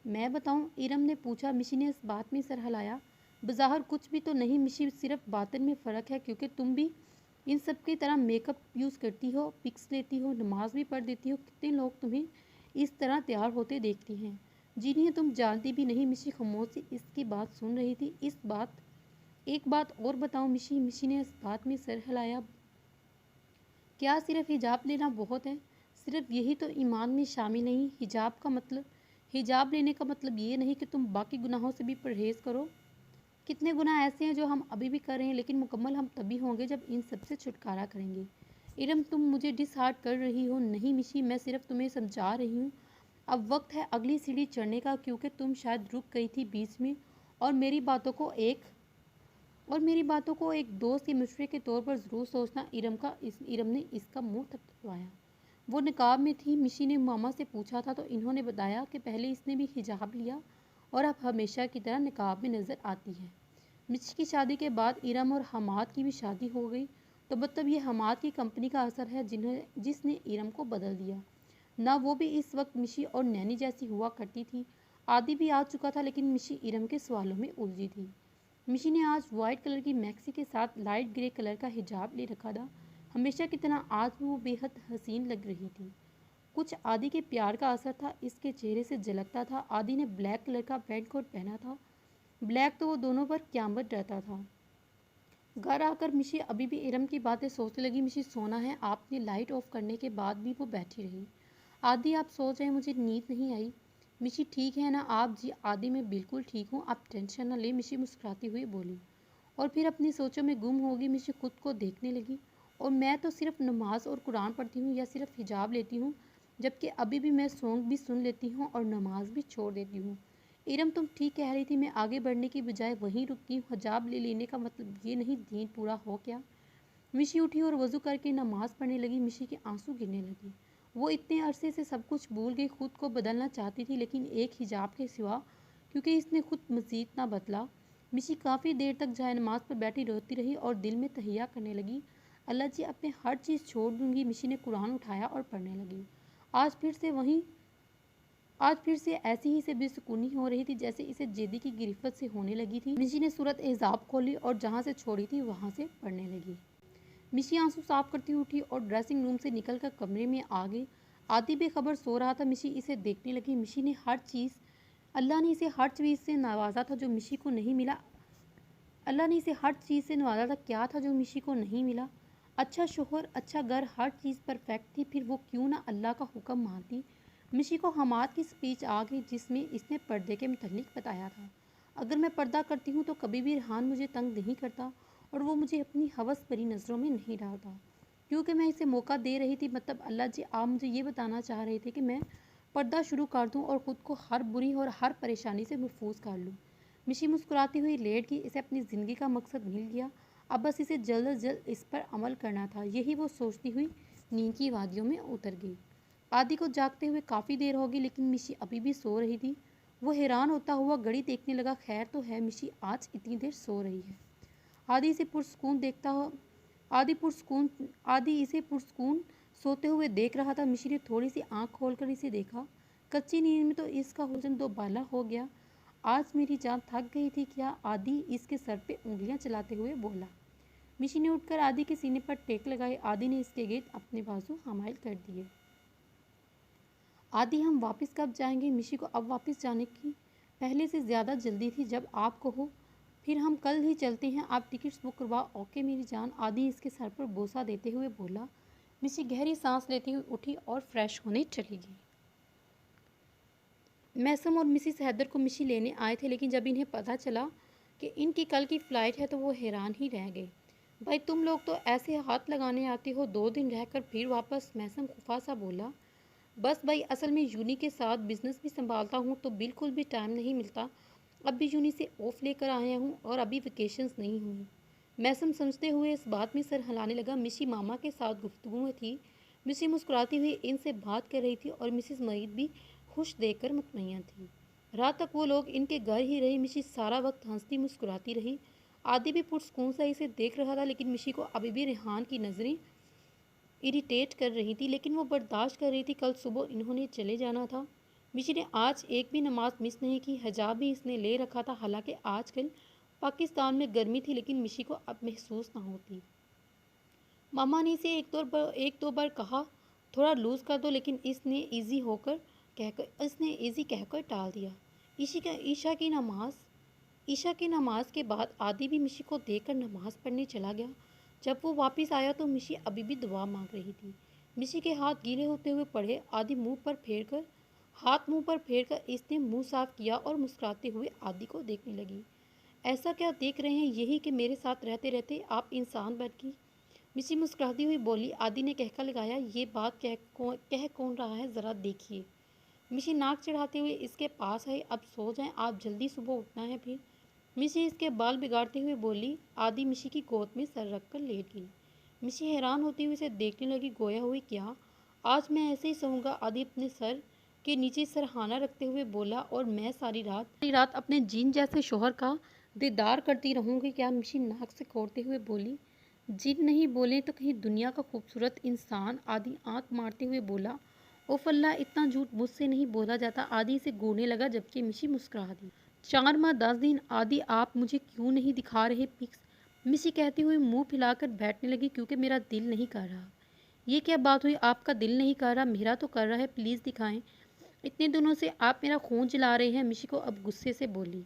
मैं बताऊं? इरम ने पूछा। मिशी ने इस बात में सर हिलाया। बज़ाहिर कुछ भी तो नहीं मिशी, सिर्फ बातन में फ़र्क है, क्योंकि तुम भी इन सब की तरह मेकअप यूज़ करती हो, पिक्स लेती हो, नमाज भी पढ़ देती हो। कितने लोग तुम्हें इस तरह तैयार होते देखती हैं जिन्हें तुम जानती भी नहीं। मिशी खामोश से इसकी बात सुन रही थी। एक बात और बताओ मिशी। मिशी ने इस बात में सर हिलाया। क्या सिर्फ हिजाब लेना बहुत है? सिर्फ यही तो ईमान में शामिल नहीं। हिजाब लेने का मतलब ये नहीं कि तुम बाकी गुनाहों से भी परहेज़ करो। कितने गुनाह ऐसे हैं जो हम अभी भी कर रहे हैं, लेकिन मुकम्मल हम तभी होंगे जब इन सब से छुटकारा करेंगे। इरम, तुम मुझे डिसहार्ट कर रही हो। नहीं मिशी, मैं सिर्फ तुम्हें समझा रही हूँ। अब वक्त है अगली सीढ़ी चढ़ने का, क्योंकि तुम शायद रुक गई थी बीच में और मेरी बातों को एक दोस्त के मशवरे के तौर पर ज़रूर सोचना। इरम ने इसका मुंह थपथपाया। वो निकाब में थी। मिशी ने मामा से पूछा था तो इन्होंने बताया कि पहले इसने भी हिजाब लिया और अब हमेशा की तरह निकाब में नज़र आती है। मिशी की शादी के बाद इरम और हमाद की भी शादी हो गई। तो मतलब ये हमाद की कंपनी का असर है जिसने इरम को बदल दिया। ना वो भी इस वक्त मिशी और नैनी जैसी हुआ करती थी। आदि भी आ चुका था, लेकिन मिशी इरम के सवालों में उलझी थी। मिशी ने आज वाइट कलर की मैक्सी के साथ लाइट ग्रे कलर का हिजाब ले रखा था। हमेशा की तरह आज भी वो बेहद हसीन लग रही थी। कुछ आदि के प्यार का असर था, इसके चेहरे से झलकता था। आदि ने ब्लैक कलर का पेंट कोट पहना था। ब्लैक तो वो दोनों पर क़यामत रहता था। घर आकर मिशी अभी भी इरम की बातें सोचने लगी। मिशी, सोना है। आपने लाइट ऑफ करने के बाद भी वो बैठी रही। आदि, आप सो जाएं, मुझे नींद नहीं आई। मिशी, ठीक है ना आप जी? आदि, मैं बिल्कुल ठीक हूँ, आप टेंशन न ले। मिशी मुस्कुराती हुई बोली और फिर अपनी सोचों में गुम होगी। मिशी खुद को देखने लगी। और मैं तो सिर्फ नमाज और कुरान पढ़ती हूँ या सिर्फ हिजाब लेती हूँ, जबकि अभी भी मैं सॉन्ग भी सुन लेती हूँ और नमाज भी छोड़ देती हूँ। इरम, तुम ठीक कह रही थी। मैं आगे बढ़ने की बजाय वहीं रुकती हूँ। हिजाब ले लेने का मतलब ये नहीं दीन पूरा हो क्या? मिशी उठी और वज़ू करके नमाज पढ़ने लगी। मिशी के आंसू गिरने लगे। वो इतने अरसे से सब कुछ भूल गई। खुद को बदलना चाहती थी, लेकिन एक हिजाब के सिवा, क्योंकि इसने खुद मज़ीद ना बदला। मिशी काफ़ी देर तक जाए नमाज पर बैठी रोती रही और दिल में तहिया करने लगी, अल्लाह जी, अब मैं हर चीज़ छोड़ दूंगी। मिशी ने कुरान उठाया और पढ़ने लगी। आज फिर से ऐसी ही से बेसुकूनी हो रही थी जैसे इसे जेदी की गिरफ्त से होने लगी थी। मिशी ने सूरत एहज़ाब खोली और जहाँ से छोड़ी थी वहाँ से पढ़ने लगी। मिशी आंसू साफ करती उठी और ड्रेसिंग रूम से निकलकर कमरे में आ गई। आदि बेखबर सो रहा था। मिशी इसे देखने लगी। अल्लाह ने इसे हर चीज़ से नवाजा था जो मिशी को नहीं मिला। अल्लाह ने इसे हर चीज़ से नवाजा था। क्या था जो मिशी को नहीं मिला? अच्छा शोहर, अच्छा घर, हर चीज़ परफेक्ट थी, फिर वो क्यों ना अल्लाह का हुक्म मानती। मिशी को हमाद की स्पीच आ गई जिसमें इसने पर्दे के मुतल्लिक बताया था। अगर मैं पर्दा करती हूँ तो कभी भी रेहान मुझे तंग नहीं करता और वो मुझे अपनी हवस भरी नज़रों में नहीं डालता। क्योंकि मैं इसे मौका दे रही थी, मतलब अल्लाह जी आप मुझे ये बताना चाह रहे थे कि मैं पर्दा शुरू कर दूँ और ख़ुद को हर बुरी और हर परेशानी से महफूज कर लूँ। मिशी मुस्कुराती हुई लेट गई। इसे अपनी ज़िंदगी का मकसद मिल गया। अब बस इसे जल्द अज जल्द इस पर अमल करना था। यही वो सोचती हुई नींद की वादियों में उतर गई। आदि को जागते हुए काफ़ी देर हो गई, लेकिन मिशी अभी भी सो रही थी। वो हैरान होता हुआ घड़ी देखने लगा। खैर तो है, मिशी आज इतनी देर सो रही है। आदि इसे पुरस्कून देखता हो आदि पुरस्कून आदि इसे पुरस्कून सोते हुए देख रहा था। मिशी ने थोड़ी सी आंख खोलकर इसे देखा। कच्ची नींद में तो इसका हुस्न दोबाला हो गया। आज मेरी जान थक गई थी क्या? आदि इसके सर पे उंगलियां चलाते हुए बोला। मिशी ने उठकर आदि के सीने पर टेक लगाए। आदि ने इसके गिर्द अपने बाजू हमायल कर दिए। आदि हम वापस कब जाएंगे? मिशी को अब वापस जाने की पहले से ज़्यादा जल्दी थी। जब आप कहो, फिर हम कल ही चलते हैं। आप टिकट्स बुक करवाओ। ओके मेरी जान, आदि इसके सर पर बोसा देते हुए बोला। मिशी गहरी सांस लेती हुई उठी और फ्रेश होने चली गई। मैसम और मिसिस हैदर को मिशी लेने आए थे, लेकिन जब इन्हें पता चला कि इनकी कल की फ़्लाइट है तो वो हैरान ही रह गए। भाई तुम लोग तो ऐसे हाथ लगाने आते हो, 2 दिन रहकर फिर वापस। मैसम खुफा सा बोला। बस भाई, असल में यूनी के साथ बिजनेस भी संभालता हूँ तो बिल्कुल भी टाइम नहीं मिलता। अब भी यूनी से ऑफ लेकर आया हूँ और अभी वेकेशंस नहीं हुई। मैसम समझते हुए इस बात में सर हिलाने लगा। मिशी मामा के साथ गुफ्तगू में थी। मिशी मुस्कुराती हुई इनसे बात कर रही थी और मिसिस मईद भी खुश देखकर मुतमईन थी। रात तक वो लोग इनके घर ही रही। मिशी सारा वक्त हंसती मुस्कुराती रही। आदि भी पुरस्कून सा इसे देख रहा था, लेकिन मिशी को अभी भी रेहान की नज़रें इरिटेट कर रही थी, लेकिन वो बर्दाश्त कर रही थी। कल सुबह इन्होंने चले जाना था। मिशी ने आज एक भी नमाज मिस नहीं की। हिजाब भी इसने ले रखा था। हालांकि आजकल पाकिस्तान में गर्मी थी, लेकिन मिशी को अब महसूस ना होती। मामा ने इसे एक दो बार कहा थोड़ा लूज़ कर दो, लेकिन इसने इजी कहकर टाल दिया। ईशा की नमाज के बाद आदि भी मिशी को देखकर नमाज पढ़ने चला गया। जब वो वापस आया तो मिशी अभी भी दुआ मांग रही थी। मिशी के हाथ गीले होते हुए पड़े। आदि मुंह पर फेरकर इसने मुंह साफ किया और मुस्कुराते हुए आदि को देखने लगी। ऐसा क्या देख रहे हैं? यही कि मेरे साथ रहते रहते आप इंसान बन गई। मिशी मुस्कुराती हुई बोली। आदि ने कहका लगाया। ये बात कह कौन रहा है, ज़रा देखिए। मिशी नाक चढ़ाते हुए इसके पास आई। अब सो जाएं आप, जल्दी सुबह उठना है फिर। मिशी इसके बाल बिगाड़ते हुए बोली। आदि मिशी की गोद में सर रखकर लेट गई। मिशी हैरान होती हुई इसे देखने लगी। गोया हुई क्या आज मैं ऐसे ही सोऊंगा? आदि अपने सर के नीचे सरहाना रखते हुए बोला। और मैं सारी रात अपने जीन जैसे शोहर का दीदार करती रहूंगी क्या? मिशी नाक से खोड़ते हुए बोली। जिन नहीं बोले तो कहीं दुनिया का खूबसूरत इंसान? आदि आंख मारते हुए बोला। ओफ अल्लाह, इतना झूठ मुझसे नहीं बोला जाता। आदि से घूरने लगा, जबकि मिशी मुस्कुरा दी। 4 माह 10 दिन। आदि आप मुझे क्यों नहीं दिखा रहे पिक्स? मिशी कहती हुई मुंह फैलाकर बैठने लगी। क्योंकि मेरा दिल नहीं कर रहा। ये क्या बात हुई? आपका दिल नहीं कर रहा? मेरा तो कर रहा है, प्लीज़ दिखाएं। इतने दिनों से आप मेरा खून जला रहे हैं। मिशी को अब गुस्से से बोली।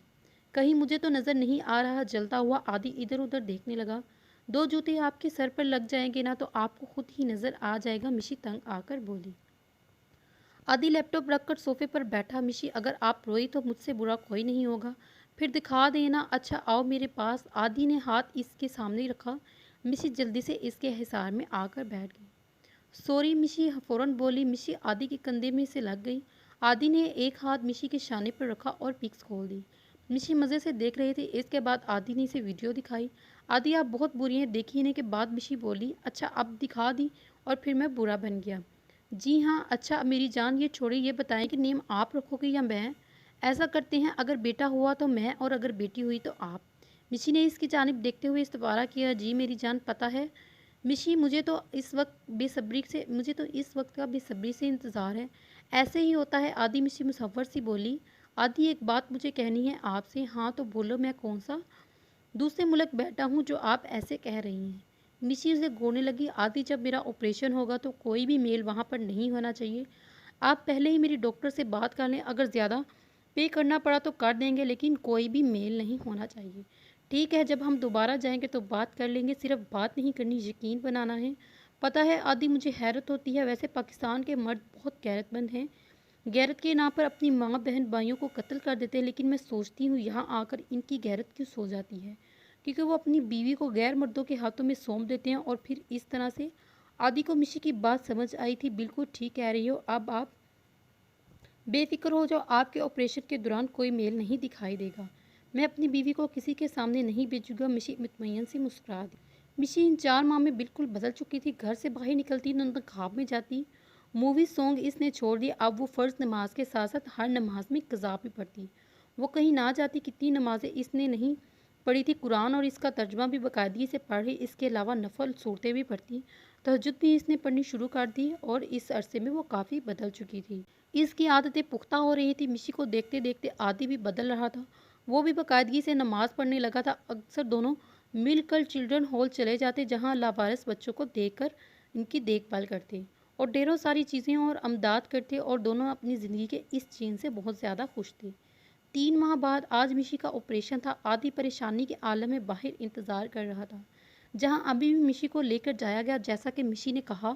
कहीं मुझे तो नज़र नहीं आ रहा? जलता हुआ आदि इधर उधर देखने लगा। 2 जूते आपके सर पर लग जाएंगे ना तो आपको खुद ही नज़र आ जाएगा। मिशी तंग आकर बोली। आदि लैपटॉप रखकर सोफे पर बैठा। मिशी अगर आप रोई तो मुझसे बुरा कोई नहीं होगा, फिर दिखा देना। अच्छा आओ मेरे पास। आदि ने हाथ इसके सामने रखा। मिशी जल्दी से इसके हिसार में आकर बैठ गई। सॉरी मिशी फ़ौरन बोली। मिशी आदि के कंधे में से लग गई। आदि ने एक हाथ मिशी के शाने पर रखा और पिक्स खोल दी। मिशी मज़े से देख रही थी। इसके बाद आदि ने इसे वीडियो दिखाई। आदि आप बहुत बुरी हैं। देखने के बाद मिशी बोली। अच्छा अब दिखा दी और फिर मैं बुरा बन गया? जी हाँ। अच्छा अब मेरी जान ये छोड़े, ये बताएं कि नेम आप रखोगे या मैं? ऐसा करते हैं, अगर बेटा हुआ तो मैं और अगर बेटी हुई तो आप। मिशी ने इसकी जानिब देखते हुए इस्तफारा किया। जी मेरी जान पता है मिशी, मुझे तो इस वक्त का बेसब्री से इंतज़ार है। ऐसे ही होता है आदि। मिशी मुसव्वर सी बोली। आदि एक बात मुझे कहनी है आपसे। हाँ तो बोलो। मैं कौन सा दूसरे मुल्क बैठा हूँ जो आप ऐसे कह रही हैं? मिशी उसे घूरने लगी। आदि जब मेरा ऑपरेशन होगा तो कोई भी मेल वहाँ पर नहीं होना चाहिए। आप पहले ही मेरी डॉक्टर से बात कर लें। अगर ज़्यादा पे करना पड़ा तो कर देंगे, लेकिन कोई भी मेल नहीं होना चाहिए। ठीक है, जब हम दोबारा जाएंगे तो बात कर लेंगे, सिर्फ बात नहीं करनी, यकीन बनाना है। पता है आदि, मुझे हैरत होती है, वैसे पाकिस्तान के मर्द बहुत गैरतमंद हैं, गैरत के नाम पर अपनी माँ बहन भाइयों को कत्ल कर देते हैं, लेकिन मैं सोचती हूँ यहाँ आकर इनकी गैरत क्यों सो जाती है, क्योंकि वो अपनी बीवी को गैर मर्दों के हाथों में सौंप देते हैं और फिर इस तरह से। आदि को मिशी की बात समझ आई थी। बिल्कुल ठीक कह रही हो, अब आप बेफिक्र हो जाओ, आपके ऑपरेशन के दौरान कोई मेल नहीं दिखाई देगा। मैं अपनी बीवी को किसी के सामने नहीं बेचूंगा। मिशी मुतमईन से मुस्कुरा दी। मिशी इन 4 माह में बिल्कुल बदल चुकी थी। घर से बाहर निकलती न ख्वाब में जाती, मूवी सॉन्ग इसने छोड़ दिया। अब वो फ़र्ज़ नमाज के साथ साथ हर नमाज में क़ज़ा भी पढ़ती। वो कहीं ना जाती। कितनी नमाजें इसने नहीं पढ़ी थी, कुरान और इसका तर्जमा भी बाकायदगी से पढ़ रही। इसके अलावा नफल सूरतें भी पढ़ती, तहज्जुद भी इसने पढ़नी शुरू कर दी और इस अरसे में वो काफ़ी बदल चुकी थी। इसकी आदतें पुख्ता हो रही थी। मिशी को देखते देखते आदि भी बदल रहा था। वो भी बाकायदगी से नमाज पढ़ने लगा था। अक्सर दोनों मिलकर चिल्ड्रन हॉल चले जाते, जहाँ लावारिस बच्चों को देखकर इनकी देखभाल करते और ढेरों सारी चीज़ें और अमदाद करते, और दोनों अपनी ज़िंदगी के इस चीन से बहुत ज़्यादा खुश थे। 3 माह बाद आज मिशी का ऑपरेशन था। आदि परेशानी के आलम में बाहर इंतज़ार कर रहा था, जहाँ अभी भी मिशी को लेकर जाया गया। जैसा कि मिशी ने कहा,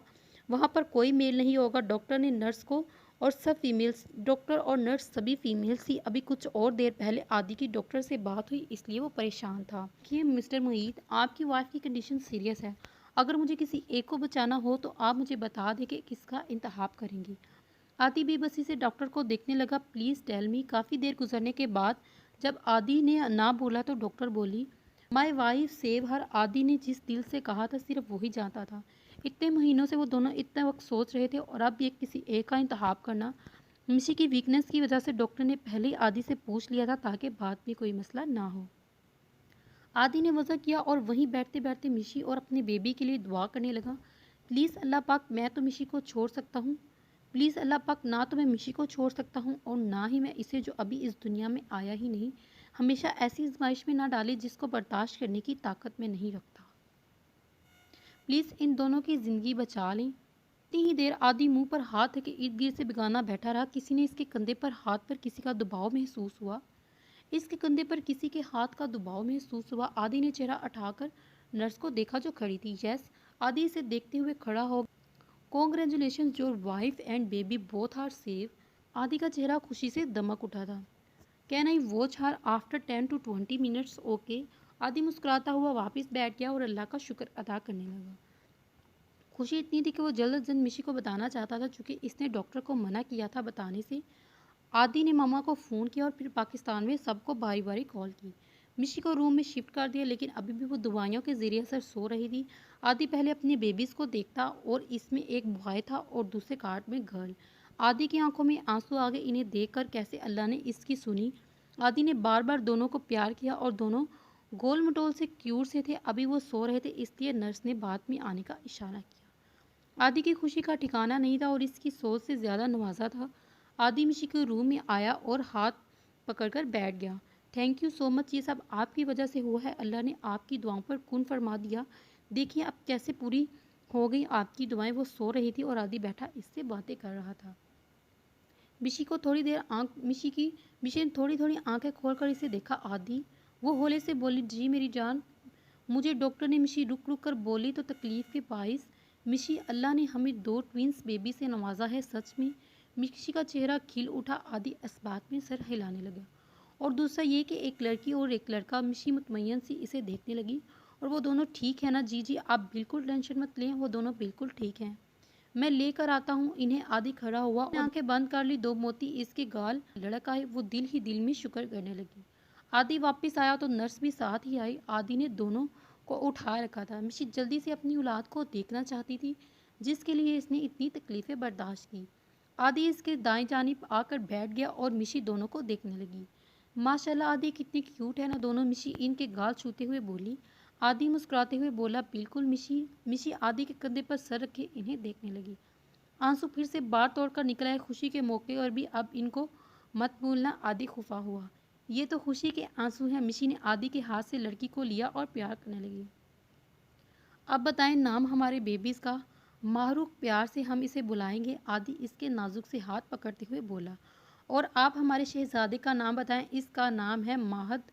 वहाँ पर कोई मेल नहीं होगा। डॉक्टर ने नर्स को, और सब फीमेल्स, डॉक्टर और नर्स सभी फीमेल्स थी। अभी कुछ और देर पहले आदि की डॉक्टर से बात हुई, इसलिए वो परेशान था कि मिस्टर मुईद, आपकी वाइफ की कंडीशन सीरियस है। अगर मुझे किसी एक को बचाना हो तो आप मुझे बता दें कि किसका इंतखाब करेंगी। आदि बेबसी से डॉक्टर को देखने लगा। Please tell me. काफ़ी देर गुजरने के बाद जब आदि ने ना बोला तो डॉक्टर बोली, माई वाइफ सेव हर। आदि ने जिस दिल से कहा था सिर्फ वही जानता था। इतने महीनों से वो दोनों इतने वक्त सोच रहे थे, और अब ये किसी एक का इंतखाब करना। मिशी की वीकनेस की वजह से डॉक्टर ने पहले ही आदि से पूछ लिया था, ताकि बाद में कोई मसला ना हो। आदि ने वजह किया और वहीं बैठते बैठते मिशी और अपने बेबी के लिए दुआ करने लगा। प्लीज़ अल्लाह पाक, मैं तो मिशी को छोड़ सकता हूँ। प्लीज़ अल्लाह पाक, ना तो मैं मिशी को छोड़ सकता हूँ और ना ही मैं इसे, जो अभी इस दुनिया में आया ही नहीं, हमेशा ऐसी आजमाइश में ना डाले जिसको बर्दाश्त करने की ताकत में नहीं रखता। प्लीज़ इन दोनों की ज़िंदगी बचा लें। इतनी ही देर आदि मुंह पर हाथ रखे इर्द गिर्द से बेगाना बैठा रहा। किसी ने इसके कंधे पर हाथ पर किसी का दबाव महसूस हुआ। इसके कंधे पर किसी के हाथ का दबाव महसूस हुआ। आदि ने चेहरा उठाकर नर्स को देखा जो खड़ी थी। यस, आदि इसे देखते हुए खड़ा हो। Congratulation, your wife and baby both are safe. Aadi का चेहरा खुशी से दमक उठा था। Can I watch her after 10 to 20 minutes? Okay. Aadi मुस्कुराता हुआ वापस बैठ गया और अल्लाह का शुक्र अदा करने लगा। खुशी इतनी थी कि वो जल्द अज जल्द मिशी को बताना चाहता था, चूँकि इसने डॉक्टर को मना किया था बताने से। आदि ने मामा को फ़ोन किया और फिर पाकिस्तान में सबको बारी बारी कॉल की। मिशी को रूम में शिफ्ट कर दिया, लेकिन अभी भी वो दवाइयों के ज़रिए असर सो रही थी। आदि पहले अपने बेबीज़ को देखता, और इसमें एक बॉय था और दूसरे कार्ड में गर्ल। आदि की आंखों में आंसू आ गए इन्हें देखकर। कैसे अल्लाह ने इसकी सुनी। आदि ने बार बार दोनों को प्यार किया और दोनों गोल मटोल से क्यूट से थे। अभी वो सो रहे थे, इसलिए नर्स ने बाद में आने का इशारा किया। आदि की खुशी का ठिकाना नहीं था और इसकी सोच से ज़्यादा नवाजा था। आदि मिशी के रूम में आया और हाथ पकड़कर बैठ गया। थैंक यू सो मच, ये सब आपकी वजह से हुआ है। अल्लाह ने आपकी दुआओं पर कुन फरमा दिया। देखिए अब कैसे पूरी हो गई आपकी दुआएं। वो सो रही थी और आदि बैठा इससे बातें कर रहा था। मिशी ने थोड़ी थोड़ी आंखें खोलकर इसे देखा। आदि, वो होले से बोली, जी मेरी जान, मुझे डॉक्टर ने। मिशी रुक रुक कर बोली, तो तकलीफ़ के बाइस? मिशी, अल्लाह ने हमें 2 ट्विंस बेबी से नवाजा है, सच में। मिशी का चेहरा खिल उठा। आदि इस बात में सर हिलाने लगा। और दूसरा ये कि एक लड़की और एक लड़का। मिशी मुतमईन सी इसे देखने लगी। और वो दोनों ठीक है ना? जी जी, आप बिल्कुल टेंशन मत लें, वो दोनों बिल्कुल ठीक हैं, मैं लेकर आता हूँ इन्हें। आदि खड़ा हुआ और आंखें बंद कर ली। 2 मोती इसके गाल लड़का है। वो दिल ही दिल में शुक्र करने लगी। आदि वापस आया तो नर्स भी साथ ही आई। आदि ने दोनों को उठा रखा था। मिशी जल्दी से अपनी औलाद को देखना चाहती थी, जिसके लिए इसने इतनी तकलीफ़ें बर्दाश्त की। आदि इसके दाएं जानिब आकर बैठ गया और मिशी दोनों को देखने लगी। माशाल्लाह आदि कितनी क्यूट है ना दोनों। मिशी इनके गाल छूते हुए बोली। आदि मुस्कुराते हुए बोला, बिल्कुल मिशी। मिशी आदि के कंधे पर सर रखे इन्हें देखने लगी। आंसू फिर से बार तोड़कर निकल आए। खुशी के मौके और भी अब इनको मत भूलना। आदि खुफा हुआ। ये तो खुशी के आंसू हैं। मिशी ने आदि के हाथ से लड़की को लिया और प्यार करने लगी। अब बताएं नाम हमारे बेबीज़ का? माहरूख प्यार से हम इसे बुलाएंगे। आदि इसके नाजुक से हाथ पकड़ते हुए बोला। और आप हमारे शहजादे का नाम बताएं। इसका नाम है माहद।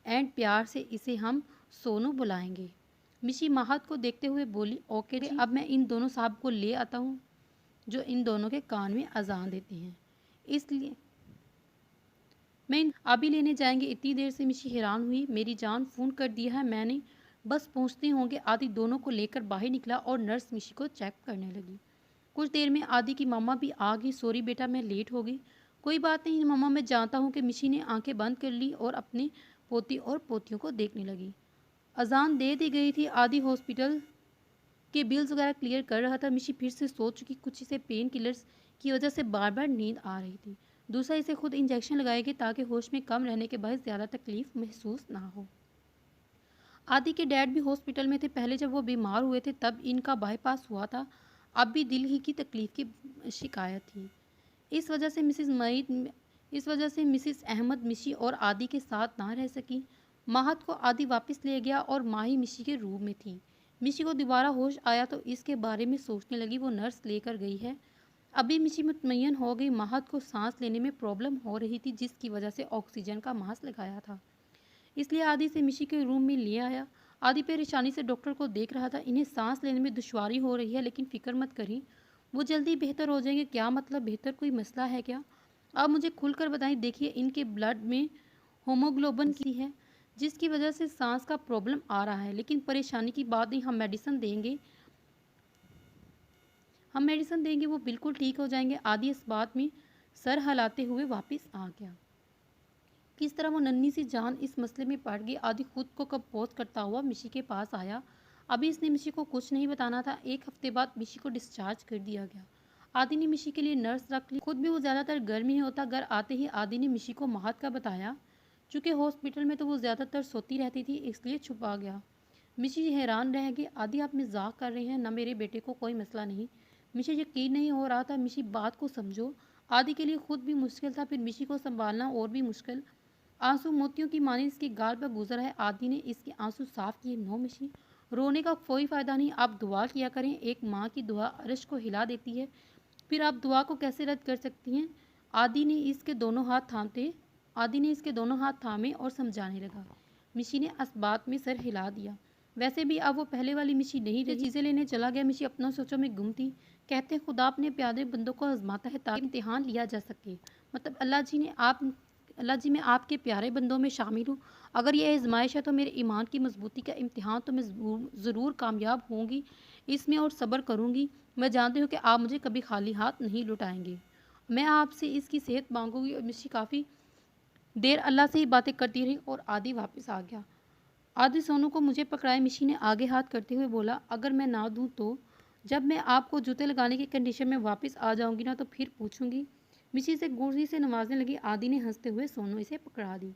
एंड प्यार से इसे हम सोनू बुलाएंगे। मिशी महत को देखते हुए बोली, ओके जी, अब मैं इन दोनों साहब को ले आता हूँ जो इन दोनों के कान में अजान देते हैं, इसलिए मैं अभी लेने जाएंगे। इतनी देर से मिशी हैरान हुई, मेरी जान फ़ोन कर दिया है मैंने, बस पहुंचते होंगे। आदि दोनों को लेकर बाहर निकला और नर्स मिशी को चेक करने लगी। कुछ देर में आदि की मामा भी आ गई। सॉरी बेटा, मैं लेट हो गई। कोई बात नहीं मामा, मैं जानता हूँ कि मिशी ने आंखें बंद कर ली और अपने पोती और पोतियों को देखने लगी। अजान दे दी गई थी। आदि हॉस्पिटल के बिल्स वगैरह क्लियर कर रहा था। मिशी फिर से सो चुकी, कुछ इसे पेन किलर्स की वजह से बार बार नींद आ रही थी। दूसरा, इसे खुद इंजेक्शन लगाएगी ताकि होश में कम रहने के बाद ज़्यादा तकलीफ महसूस ना हो। आदि के डैड भी हॉस्पिटल में थे। पहले जब वो बीमार हुए थे तब इनका बाईपास हुआ था। अब भी दिल ही की तकलीफ की शिकायत थी। इस वजह से मिसिस अहमद मिशी और आदि के साथ ना रह सकी। महत को आदि वापस ले गया और माही मिशी के रूम में थी। मिशी को दोबारा होश आया तो इसके बारे में सोचने लगी। वो नर्स लेकर गई है। अभी मिशी मुतमईन हो गई। महत को सांस लेने में प्रॉब्लम हो रही थी जिसकी वजह से ऑक्सीजन का मास्क लगाया था, इसलिए आदि से मिशी के रूम में ले आया। आदि परेशानी से डॉक्टर को देख रहा था। इन्हें सांस लेने में दुश्वारी हो रही है लेकिन फिक्र मत करें, वो जल्दी बेहतर हो जाएंगे। क्या मतलब बेहतर, कोई मसला है क्या? आप मुझे खुलकर बताएं। देखिए, इनके ब्लड में होमोग्लोबिन की है जिसकी वजह से सांस का प्रॉब्लम आ रहा है, लेकिन परेशानी की बात नहीं, हम मेडिसिन देंगे, वो बिल्कुल ठीक हो जाएंगे। आदि इस बात में सर हिलाते हुए वापस आ गया। किस तरह वो नन्ही सी जान इस मसले में पड़ गई। आदि खुद को कंपोज करता हुआ मिशी के पास आया। अभी इसने मिशी को कुछ नहीं बताना था। 1 हफ्ते बाद मिशी को डिस्चार्ज कर दिया गया। आदि ने मिशी के लिए नर्स रख ली। खुद भी वो ज़्यादातर घर में ही होता। घर आते ही आदि ने मिशी को महत का बताया। चूँकि हॉस्पिटल में तो वो ज़्यादातर सोती रहती थी, इसलिए छुपा गया। मिशी हैरान रह गई। आदि, आप मजाक कर रहे हैं ना, मेरे बेटे को कोई मसला नहीं। मिशी यकीन नहीं हो रहा था। मिशी, बात को समझो। आदि के लिए खुद भी मुश्किल था, फिर मिशी को संभालना और भी मुश्किल। आंसू मोतियों की माने इसके गाल पर गुजर है। आदि ने इसके आंसू साफ किए। नो मिशी, रोने का कोई फ़ायदा नहीं, आप दुआ किया करें। एक माँ की दुआ अर्श को हिला देती है, फिर आप दुआ को कैसे रद्द कर सकती हैं? आदि ने इसके दोनों हाथ थामे और समझाने लगा। मिशी ने इस्बात में सर हिला दिया। वैसे भी अब वो पहले वाली मिशी नहीं रही। चीज़ें लेने चला गया। मिशी अपनों सोचों में गुम थी। कहते हैं खुदा अपने प्यारे बंदों को आजमाता है ताकि इम्तिहान लिया जा सके। मतलब अल्लाह जी, मैं आपके प्यारे बंदों में शामिल हूँ। अगर ये आजमाइश है तो मेरे ईमान की मजबूती का इम्तिहान, तो मैं ज़रूर कामयाब होंगी इसमें और सब्र करूँगी। मैं जानती हूँ कि आप मुझे कभी खाली हाथ नहीं लौटाएंगे। मैं आपसे इसकी सेहत मांगूंगी। और मिशी काफ़ी देर अल्लाह से ही बातें करती रही और आदि वापस आ गया। आदि, सोनू को मुझे पकड़ाए। मिशी ने आगे हाथ करते हुए बोला, अगर मैं ना दूँ तो? जब मैं आपको जूते लगाने की कंडीशन में वापस आ जाऊंगी ना तो फिर पूछूंगी। मिशी से गुर्जी से नवाजने लगी। आदि ने हंसते हुए सोनू इसे पकड़ा दी।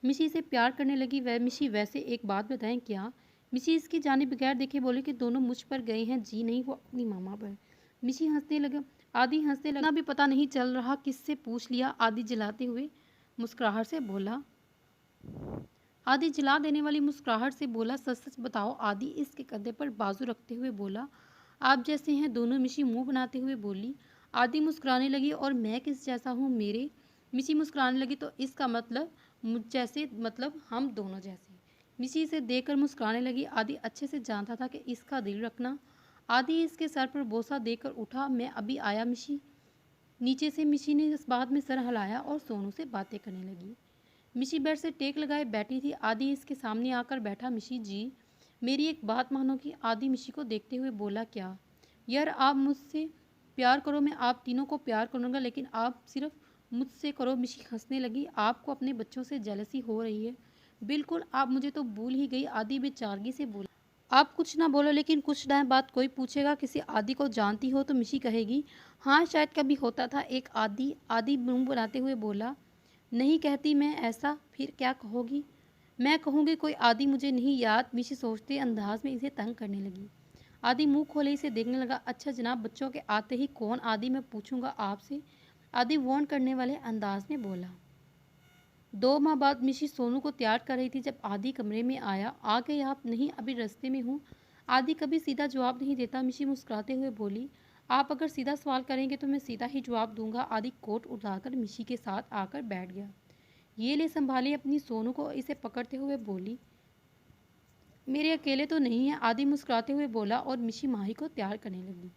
मिशी इसे प्यार करने लगी। मिशी, वैसे एक बात बताएं क्या? मिशी इसकी जाने बगैर देखे बोले कि दोनों मुझ पर गए हैं। जी नहीं, वो अपनी मामा पर। मिशी हंसने लगा। आदि हंसने लगा। भी पता नहीं चल रहा किससे पूछ लिया। आदि जलाते हुए मुस्कुराहट से बोला। आदि जला देने वाली मुस्कुराहट से बोला, सच सच बताओ। आदि इसके कंधे पर बाजू रखते हुए बोला, आप जैसे हैं दोनों। मिशी मुंह बनाते हुए बोली। आदि मुस्कुराने लगी। और मैं किस जैसा हूँ मेरे? मिशी मुस्कुराने लगी। तो इसका मतलब मुझ जैसे, मतलब हम दोनों जैसे। मिशी इसे देखकर मुस्कुराने लगी। आदि अच्छे से जानता था कि इसका दिल रखना। आदि इसके सर पर बोसा देकर उठा। मैं अभी आया मिशी। नीचे से मिशी ने इस बात में सर हिलाया और सोनू से बातें करने लगी। मिशी बेड से टेक लगाए बैठी थी। आदि इसके सामने आकर बैठा। मिशी जी, मेरी एक बात मानोगी? आदि मिशी को देखते हुए बोला। क्या? यार, आप मुझसे प्यार करो, मैं आप तीनों को प्यार करूँगा, लेकिन आप सिर्फ मुझसे करो। मिशी हंसने लगी। आपको अपने बच्चों से जेलसी हो रही है? बिल्कुल, आप मुझे तो भूल ही गई। आदि बेचारगी से बोला। आप कुछ ना बोलो, लेकिन कुछ टाइम बाद कोई पूछेगा किसी आदि को जानती हो तो मिशी कहेगी, हाँ शायद कभी होता था एक आदि। आदि मुंह बनाते हुए बोला, नहीं कहती मैं ऐसा। फिर क्या कहोगी? मैं कहूँगी कोई आदि मुझे नहीं याद। मिशी सोचते अंदाज में इसे तंग करने लगी। आदि मुंह खोले इसे देखने लगा। अच्छा जनाब, बच्चों के आते ही कौन आदि, मैं पूछूंगा आपसे। आदि वार्न करने वाले अंदाज में बोला। 2 माह बाद मिशी सोनू को तैयार कर रही थी जब आदि कमरे में आया। आ गए आप? नहीं, अभी रास्ते में हूँ। आदि कभी सीधा जवाब नहीं देता। मिशी मुस्कुराते हुए बोली, आप अगर सीधा सवाल करेंगे तो मैं सीधा ही जवाब दूंगा। आदि कोट उठाकर मिशी के साथ आकर बैठ गया। ये ले संभाली अपनी सोनू को इसे पकड़ते हुए बोली, मेरे अकेले तो नहीं है, आदि मुस्कुराते हुए बोला और मिशी माही को तैयार करने लगी।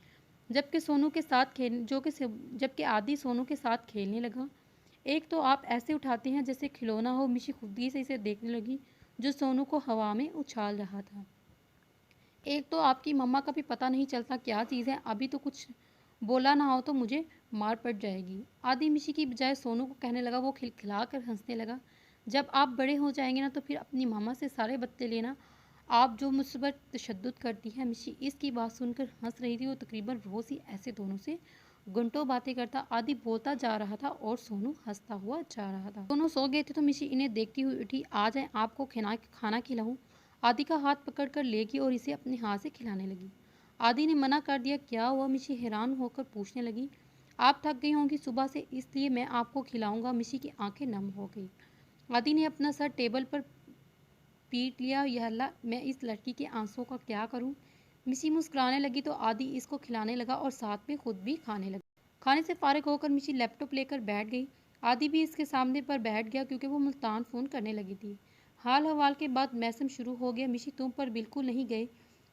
जबकि सोनू के साथ खेल जो कि जबकि आदि सोनू के साथ खेलने लगा। एक तो आप ऐसे उठाते हैं जैसे खिलौना हो, मिशी खुदी से इसे देखने लगी जो सोनू को हवा में उछाल रहा था। एक तो आपकी मम्मा का भी पता नहीं चलता क्या चीज़ है, अभी तो कुछ बोला ना हो तो मुझे मार पड़ जाएगी। आदि मिशी की बजाय सोनू को कहने लगा। वो खिलखिला कर हंसने लगा। जब आप बड़े हो जाएंगे ना तो फिर अपनी मामा से सारे बदले लेना, आप जो मुझ पर तशद्दुद करती हैं। मिशी इसकी बात सुनकर हंस रही थी। वो तकरीबन रोज़ ही ऐसे दोनों से घंटों बातें करता। आदि बोलता जा रहा था और सोनू हंसता हुआ जा रहा था। दोनों सो गए थे तो मिशी इन्हें देखती हुई उठी। आ जाए, आपको खाना खिलाऊं। आदि का हाथ पकड़कर लेगी और इसे अपने हाथ से खिलाने लगी। आदि ने मना कर दिया। क्या हुआ? मिशी हैरान होकर पूछने लगी। आप थक गई होंगी सुबह से, इसलिए मैं आपको खिलाऊंगा। मिशी की आंखें नम हो गई। आदि ने अपना सर टेबल पर पीट लिया। यह अल्लाह, मैं इस लड़की के आंसुओं का क्या करूं? मिशी मुस्कुराने लगी तो आदि इसको खिलाने लगा और साथ में खुद भी खाने लगा। खाने से फारिग होकर मिशी लैपटॉप लेकर बैठ गई। आदि भी इसके सामने पर बैठ गया क्योंकि वो मुल्तान फ़ोन करने लगी थी। हाल हवाल के बाद मैसम शुरू हो गया। मिशी तुम पर बिल्कुल नहीं गए,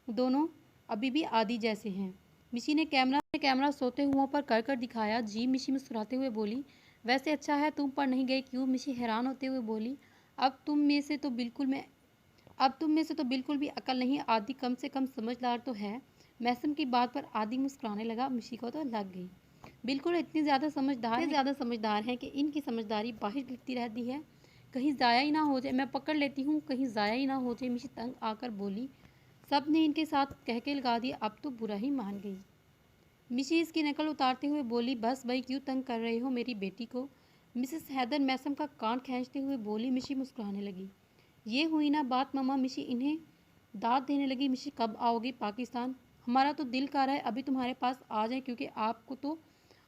दोनों अभी भी आदि जैसे हैं। मिशी ने कैमरा सोते हुओं पर कर दिखाया। जी, मिशी मुस्कुराते हुए बोली। वैसे अच्छा है तुम पर नहीं गए। क्यों? मिशी हैरान होते हुए बोली। अब तुम में से तो बिल्कुल मैं अब तुम में से तो बिल्कुल भी अकल नहीं। आदि कम से कम समझदार तो है। मैसम की बात पर आदि मुस्कुराने लगा। मिशी को तो लग गई। बिल्कुल इतनी ज़्यादा समझदार है कि इनकी समझदारी बाहर दिखती रहती है। कहीं ज़ाया ही ना हो जाए। मैं पकड़ लेती हूँ, कहीं ज़ाया ही ना हो जाए। मिशी तंग आकर बोली। सब ने इनके साथ कह के लगा दिया, अब तो बुरा ही मान गई। मिशी इसकी नकल उतारते हुए बोली। बस भाई, क्यों तंग कर रहे हो मेरी बेटी को? मिसेस हैदर मैसम का कान खींचते हुए बोली। मिशी मुस्कुराने लगी। ये हुई ना बात मम्मा। मिशी इन्हें दाद देने लगी। मिशी कब आओगी पाकिस्तान? हमारा तो दिल कर रहा है अभी तुम्हारे पास आ जाए, क्योंकि आपको तो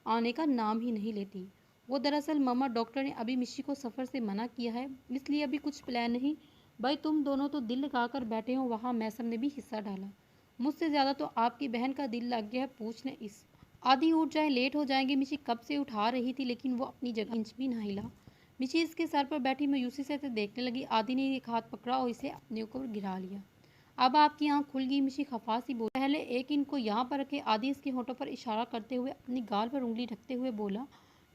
आने का नाम ही नहीं लेती। वो दरअसल मम्मा, डॉक्टर ने अभी मिशी को सफ़र से मना किया है, इसलिए अभी कुछ प्लान नहीं। भाई तुम दोनों तो दिल लगा कर बैठे हो। वहाँ मैसम ने भी हिस्सा डाला। मुझसे ज़्यादा तो आपकी बहन का दिल लग गया है। पूछ लें इस आधी उठ जाए, लेट हो जाएंगे। मिशी कब से उठा रही थी लेकिन वो अपनी जगह इंच भी ना हिला। मिशी इसके सर पर बैठी मायूसी से इसे देखने लगी। आदि ने एक हाथ पकड़ा और इसे अपने ऊपर गिरा लिया। अब आपकी आंख खुल गई। मिशी खफा सी बोली। पहले एक इनको यहाँ पर रखे। आदि इसके होठों पर इशारा करते हुए अपनी गाल पर उंगली रखते हुए बोला।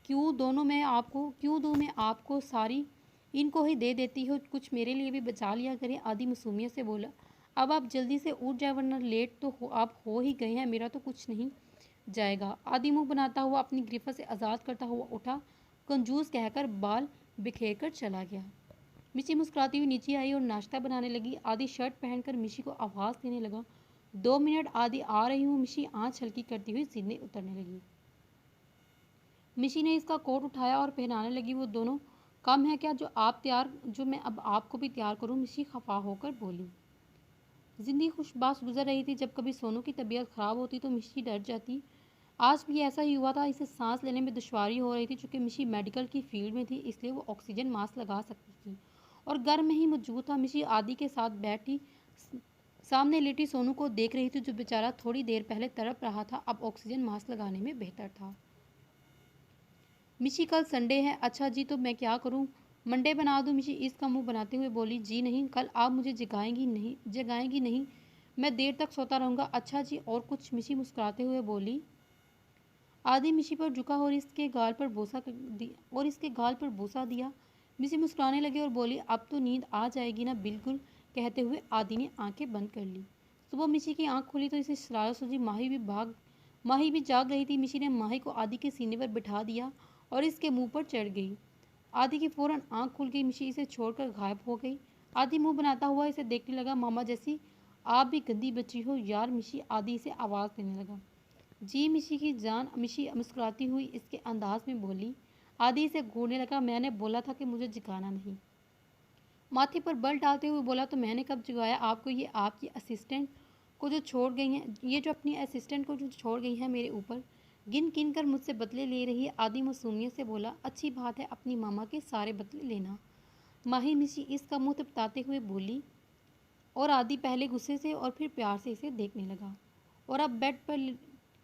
क्यों दूँ मैं आपको सारी? इनको ही दे देती हो, कुछ मेरे लिए भी बचा लिया करें। आदि मासूमियत से बोला। अब आप जल्दी से उठ जाए वरना लेट तो आप हो ही गए हैं। मेरा तो कुछ नहीं जाएगा। आदि मुंह बनाता हुआ अपनी गिरफ्त से आज़ाद करता हुआ उठा। कंजूस कहकर बाल बिखेर कर चला गया। मिशी मुस्कुराती हुई नीचे आई और नाश्ता बनाने लगी। आदि शर्ट पहनकर मिशी को आवाज़ देने लगा। 2 मिनट आदि, आ रही हूँ। मिशी आँच हल्की करती हुई सीधे उतरने लगी। मिशी ने इसका कोट उठाया और पहनाने लगी। वो दोनों कम है क्या जो मैं अब आपको भी तैयार करूँ? मिशी खफा होकर बोली। जिंदगी खुशबाश गुजर रही थी। जब कभी सोनू की तबीयत ख़राब होती तो मिशी डर जाती। आज भी ऐसा ही हुआ था। इसे सांस लेने में दुश्वारी हो रही थी। चूँकि मिशी मेडिकल की फील्ड में थी इसलिए वो ऑक्सीजन मास्क लगा सकती थी और घर में ही मौजूद था। मिशी आदि के साथ बैठी सामने लेटी सोनू को देख रही थी, जो बेचारा थोड़ी देर पहले तड़प रहा था, अब ऑक्सीजन मास्क लगाने में बेहतर था। मिशी कल संडे है। अच्छा जी, तो मैं क्या करूं? मंडे बना दूं? मिशी इसका मुंह बनाते हुए बोली। जी नहीं, कल आप मुझे जगाएंगी नहीं। मैं देर तक सोता रहूंगा। अच्छा जी, और कुछ? मिशी मुस्कुराते हुए बोली। आदि मिशी पर झुका और इसके गाल पर बोसा दिया। मिशी मुस्कुराने लगी और बोली। अब तो नींद आ जाएगी ना? बिल्कुल, कहते हुए आदि ने आंखें बंद कर ली। सुबह मिशी की आंख खुली तो इसे शरारत सूझी। माही भी जाग रही थी। मिशी ने माही को आदि के सीने पर बिठा दिया और इसके मुंह पर चढ़ गई। आदि की फौरन आंख खुल गई। मिशी इसे छोड़कर गायब हो गई। आदि मुंह बनाता हुआ इसे देखने लगा। मामा जैसी आप भी गंदी बच्ची हो यार। मिशी आदि से आवाज़ देने लगा। जी मिशी की जान। मिशी मुस्कुराती हुई इसके अंदाज में बोली। आदि इसे घूरने लगा। मैंने बोला था कि मुझे जगाना नहीं। माथे पर बल डालते हुए बोला। तो मैंने कब जगाया आपको? ये आपकी असिस्टेंट को जो छोड़ गई हैं ये जो अपनी असिस्टेंट को जो छोड़ गई हैं मेरे ऊपर गिन गिन कर मुझसे बदले ले रही है। आदि मासूमियत से बोला। अच्छी बात है, अपनी मामा के सारे बदले लेना। माही मिशी इसका मुंह तिपताते हुए बोली। और आदि पहले गुस्से से और फिर प्यार से इसे देखने लगा और अब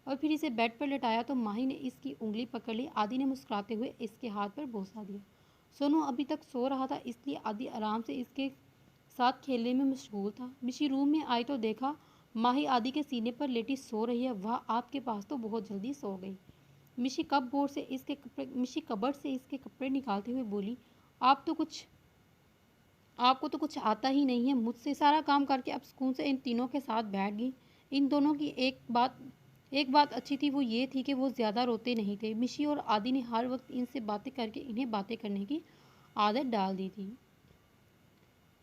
और फिर इसे बेड पर लेटाया तो माही ने इसकी उंगली पकड़ ली। आदि ने मुस्कुराते हुए इसके हाथ पर बोसा दिया। सोनू अभी तक सो रहा था, इसलिए आदि आराम से इसके साथ खेलने में मशगूल था। मिशी रूम में आई तो देखा माही आदि के सीने पर लेटी सो रही है। वह आपके पास तो बहुत जल्दी सो गई। मिशी कबर्ड से इसके कपड़े निकालते हुए बोली, आप तो कुछ आपको तो कुछ आता ही नहीं है। मुझसे सारा काम करके अब सुकून से इन तीनों के साथ बैठ गई। इन दोनों की एक बात अच्छी थी, वो ये थी कि वो ज़्यादा रोते नहीं थे। मिशी और आदि ने हर वक्त इनसे बातें करके इन्हें बातें करने की आदत डाल दी थी।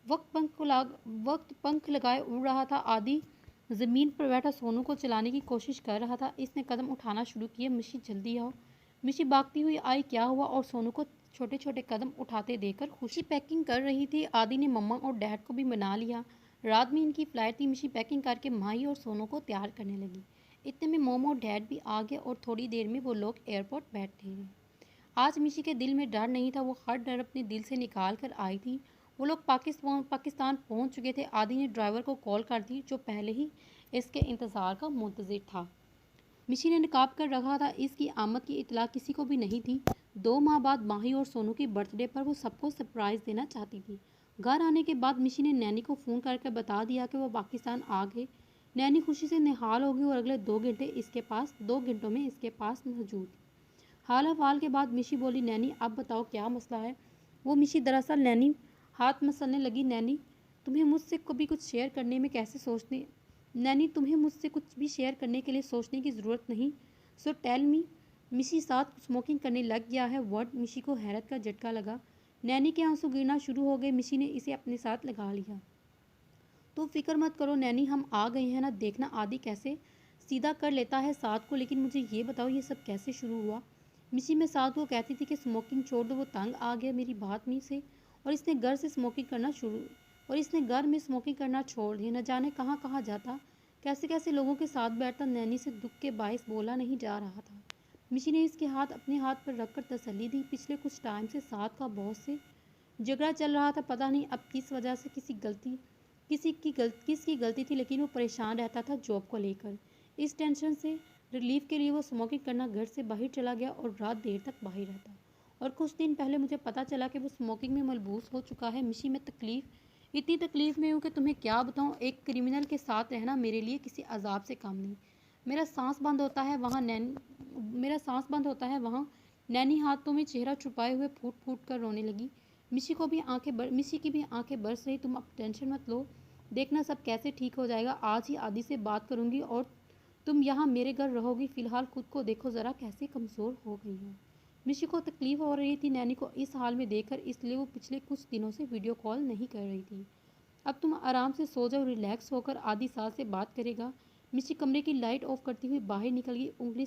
वक्त पंख लगाए उड़ रहा था। आदि ज़मीन पर बैठा सोनू को चलाने की कोशिश कर रहा था। इसने कदम उठाना शुरू किए। मिशी जल्दी आओ। मिशी भागती हुई आई। क्या हुआ? और सोनू को छोटे छोटे कदम उठाते देखकर खुशी पैकिंग कर रही थी। आदि ने मम्मा और डैड को भी मना लिया। रात में इनकी फ्लाइट थी। मिशी पैकिंग करके माही और सोनू को तैयार करने लगी। इतने में मोमो और डैड भी आ गए और थोड़ी देर में वो लोग एयरपोर्ट बैठे गए। आज मिशी के दिल में डर नहीं था। वो हर डर अपने दिल से निकाल कर आई थी। वो लोग पाकिस्तान पहुंच चुके थे। आदि ने ड्राइवर को कॉल कर दी, जो पहले ही इसके इंतज़ार का मुंतज़िर था। मिशी ने निकाब कर रखा था। इसकी आमद की इतला किसी को भी नहीं थी। 2 माह बाद माही और सोनू की बर्थडे पर वो सबको सरप्राइज़ देना चाहती थी। घर आने के बाद मिशी ने नैनी को फ़ोन करके बता दिया कि वो पाकिस्तान आ गए। नैनी खुशी से निहाल हो गई और अगले 2 घंटों में इसके पास मौजूद। हाल अहवाल के बाद मिशी बोली, नैनी अब बताओ क्या मसला है? वो मिशी दरअसल नैनी हाथ मसलने लगी। तुम्हें मुझसे कभी कुछ शेयर करने में कैसे सोचने नैनी तुम्हें मुझसे कुछ भी शेयर करने के लिए सोचने की ज़रूरत नहीं। So tell me. मिशी साथ स्मोकिंग करने लग गया है। वर्ड मिशी को हैरत का झटका लगा। नैनी के आंसू गिरना शुरू हो गए। मिशी ने इसे अपने साथ लगा लिया। तो फिक्र मत करो नैनी, हम आ गए हैं ना। देखना आदि कैसे सीधा कर लेता है साथ को। लेकिन मुझे ये बताओ ये सब कैसे शुरू हुआ? मिशी मैं साथ को कहती थी कि स्मोकिंग छोड़ दो। वो तंग आ गया मेरी बात में से और इसने घर में स्मोकिंग करना छोड़ दी। न जाने कहाँ कहाँ जाता, कैसे कैसे लोगों के साथ बैठता। नैनी से दुख के बायस बोला नहीं जा रहा था। मिशी ने इसके हाथ अपने हाथ पर रखकर तसल्ली दी। पिछले कुछ टाइम से साथ का बॉस से झगड़ा चल रहा था। पता नहीं अब किस वजह से किसकी गलती थी, लेकिन वो परेशान रहता था जॉब को लेकर। इस टेंशन से रिलीफ के लिए वो स्मोकिंग करना घर से बाहर चला गया और रात देर तक बाहर रहता। और कुछ दिन पहले मुझे पता चला कि वो स्मोकिंग में मलबूस हो चुका है। मिशी में इतनी तकलीफ़ में हूँ कि तुम्हें क्या बताऊँ। एक क्रिमिनल के साथ रहना मेरे लिए किसी अजाब से कम नहीं। मेरा सांस बंद होता है वहाँ नैनी हाथों में चेहरा छुपाए हुए फूट फूट कर रोने लगी। मिशी की भी आंखें बरस रही। तुम अब टेंशन मत लो, देखना सब कैसे ठीक हो जाएगा। आज ही आदि से बात करूंगी और तुम यहाँ मेरे घर रहोगी। फिलहाल खुद को देखो ज़रा कैसे कमज़ोर हो गई हो। मिशी को तकलीफ हो रही थी नैनी को इस हाल में देखकर, इसलिए वो पिछले कुछ दिनों से वीडियो कॉल नहीं कर रही थी। अब तुम आराम से सो जाओ, रिलैक्स होकर आदि साल से बात करेगा। मिशी कमरे की लाइट ऑफ करती हुई बाहर निकल गई। उंगली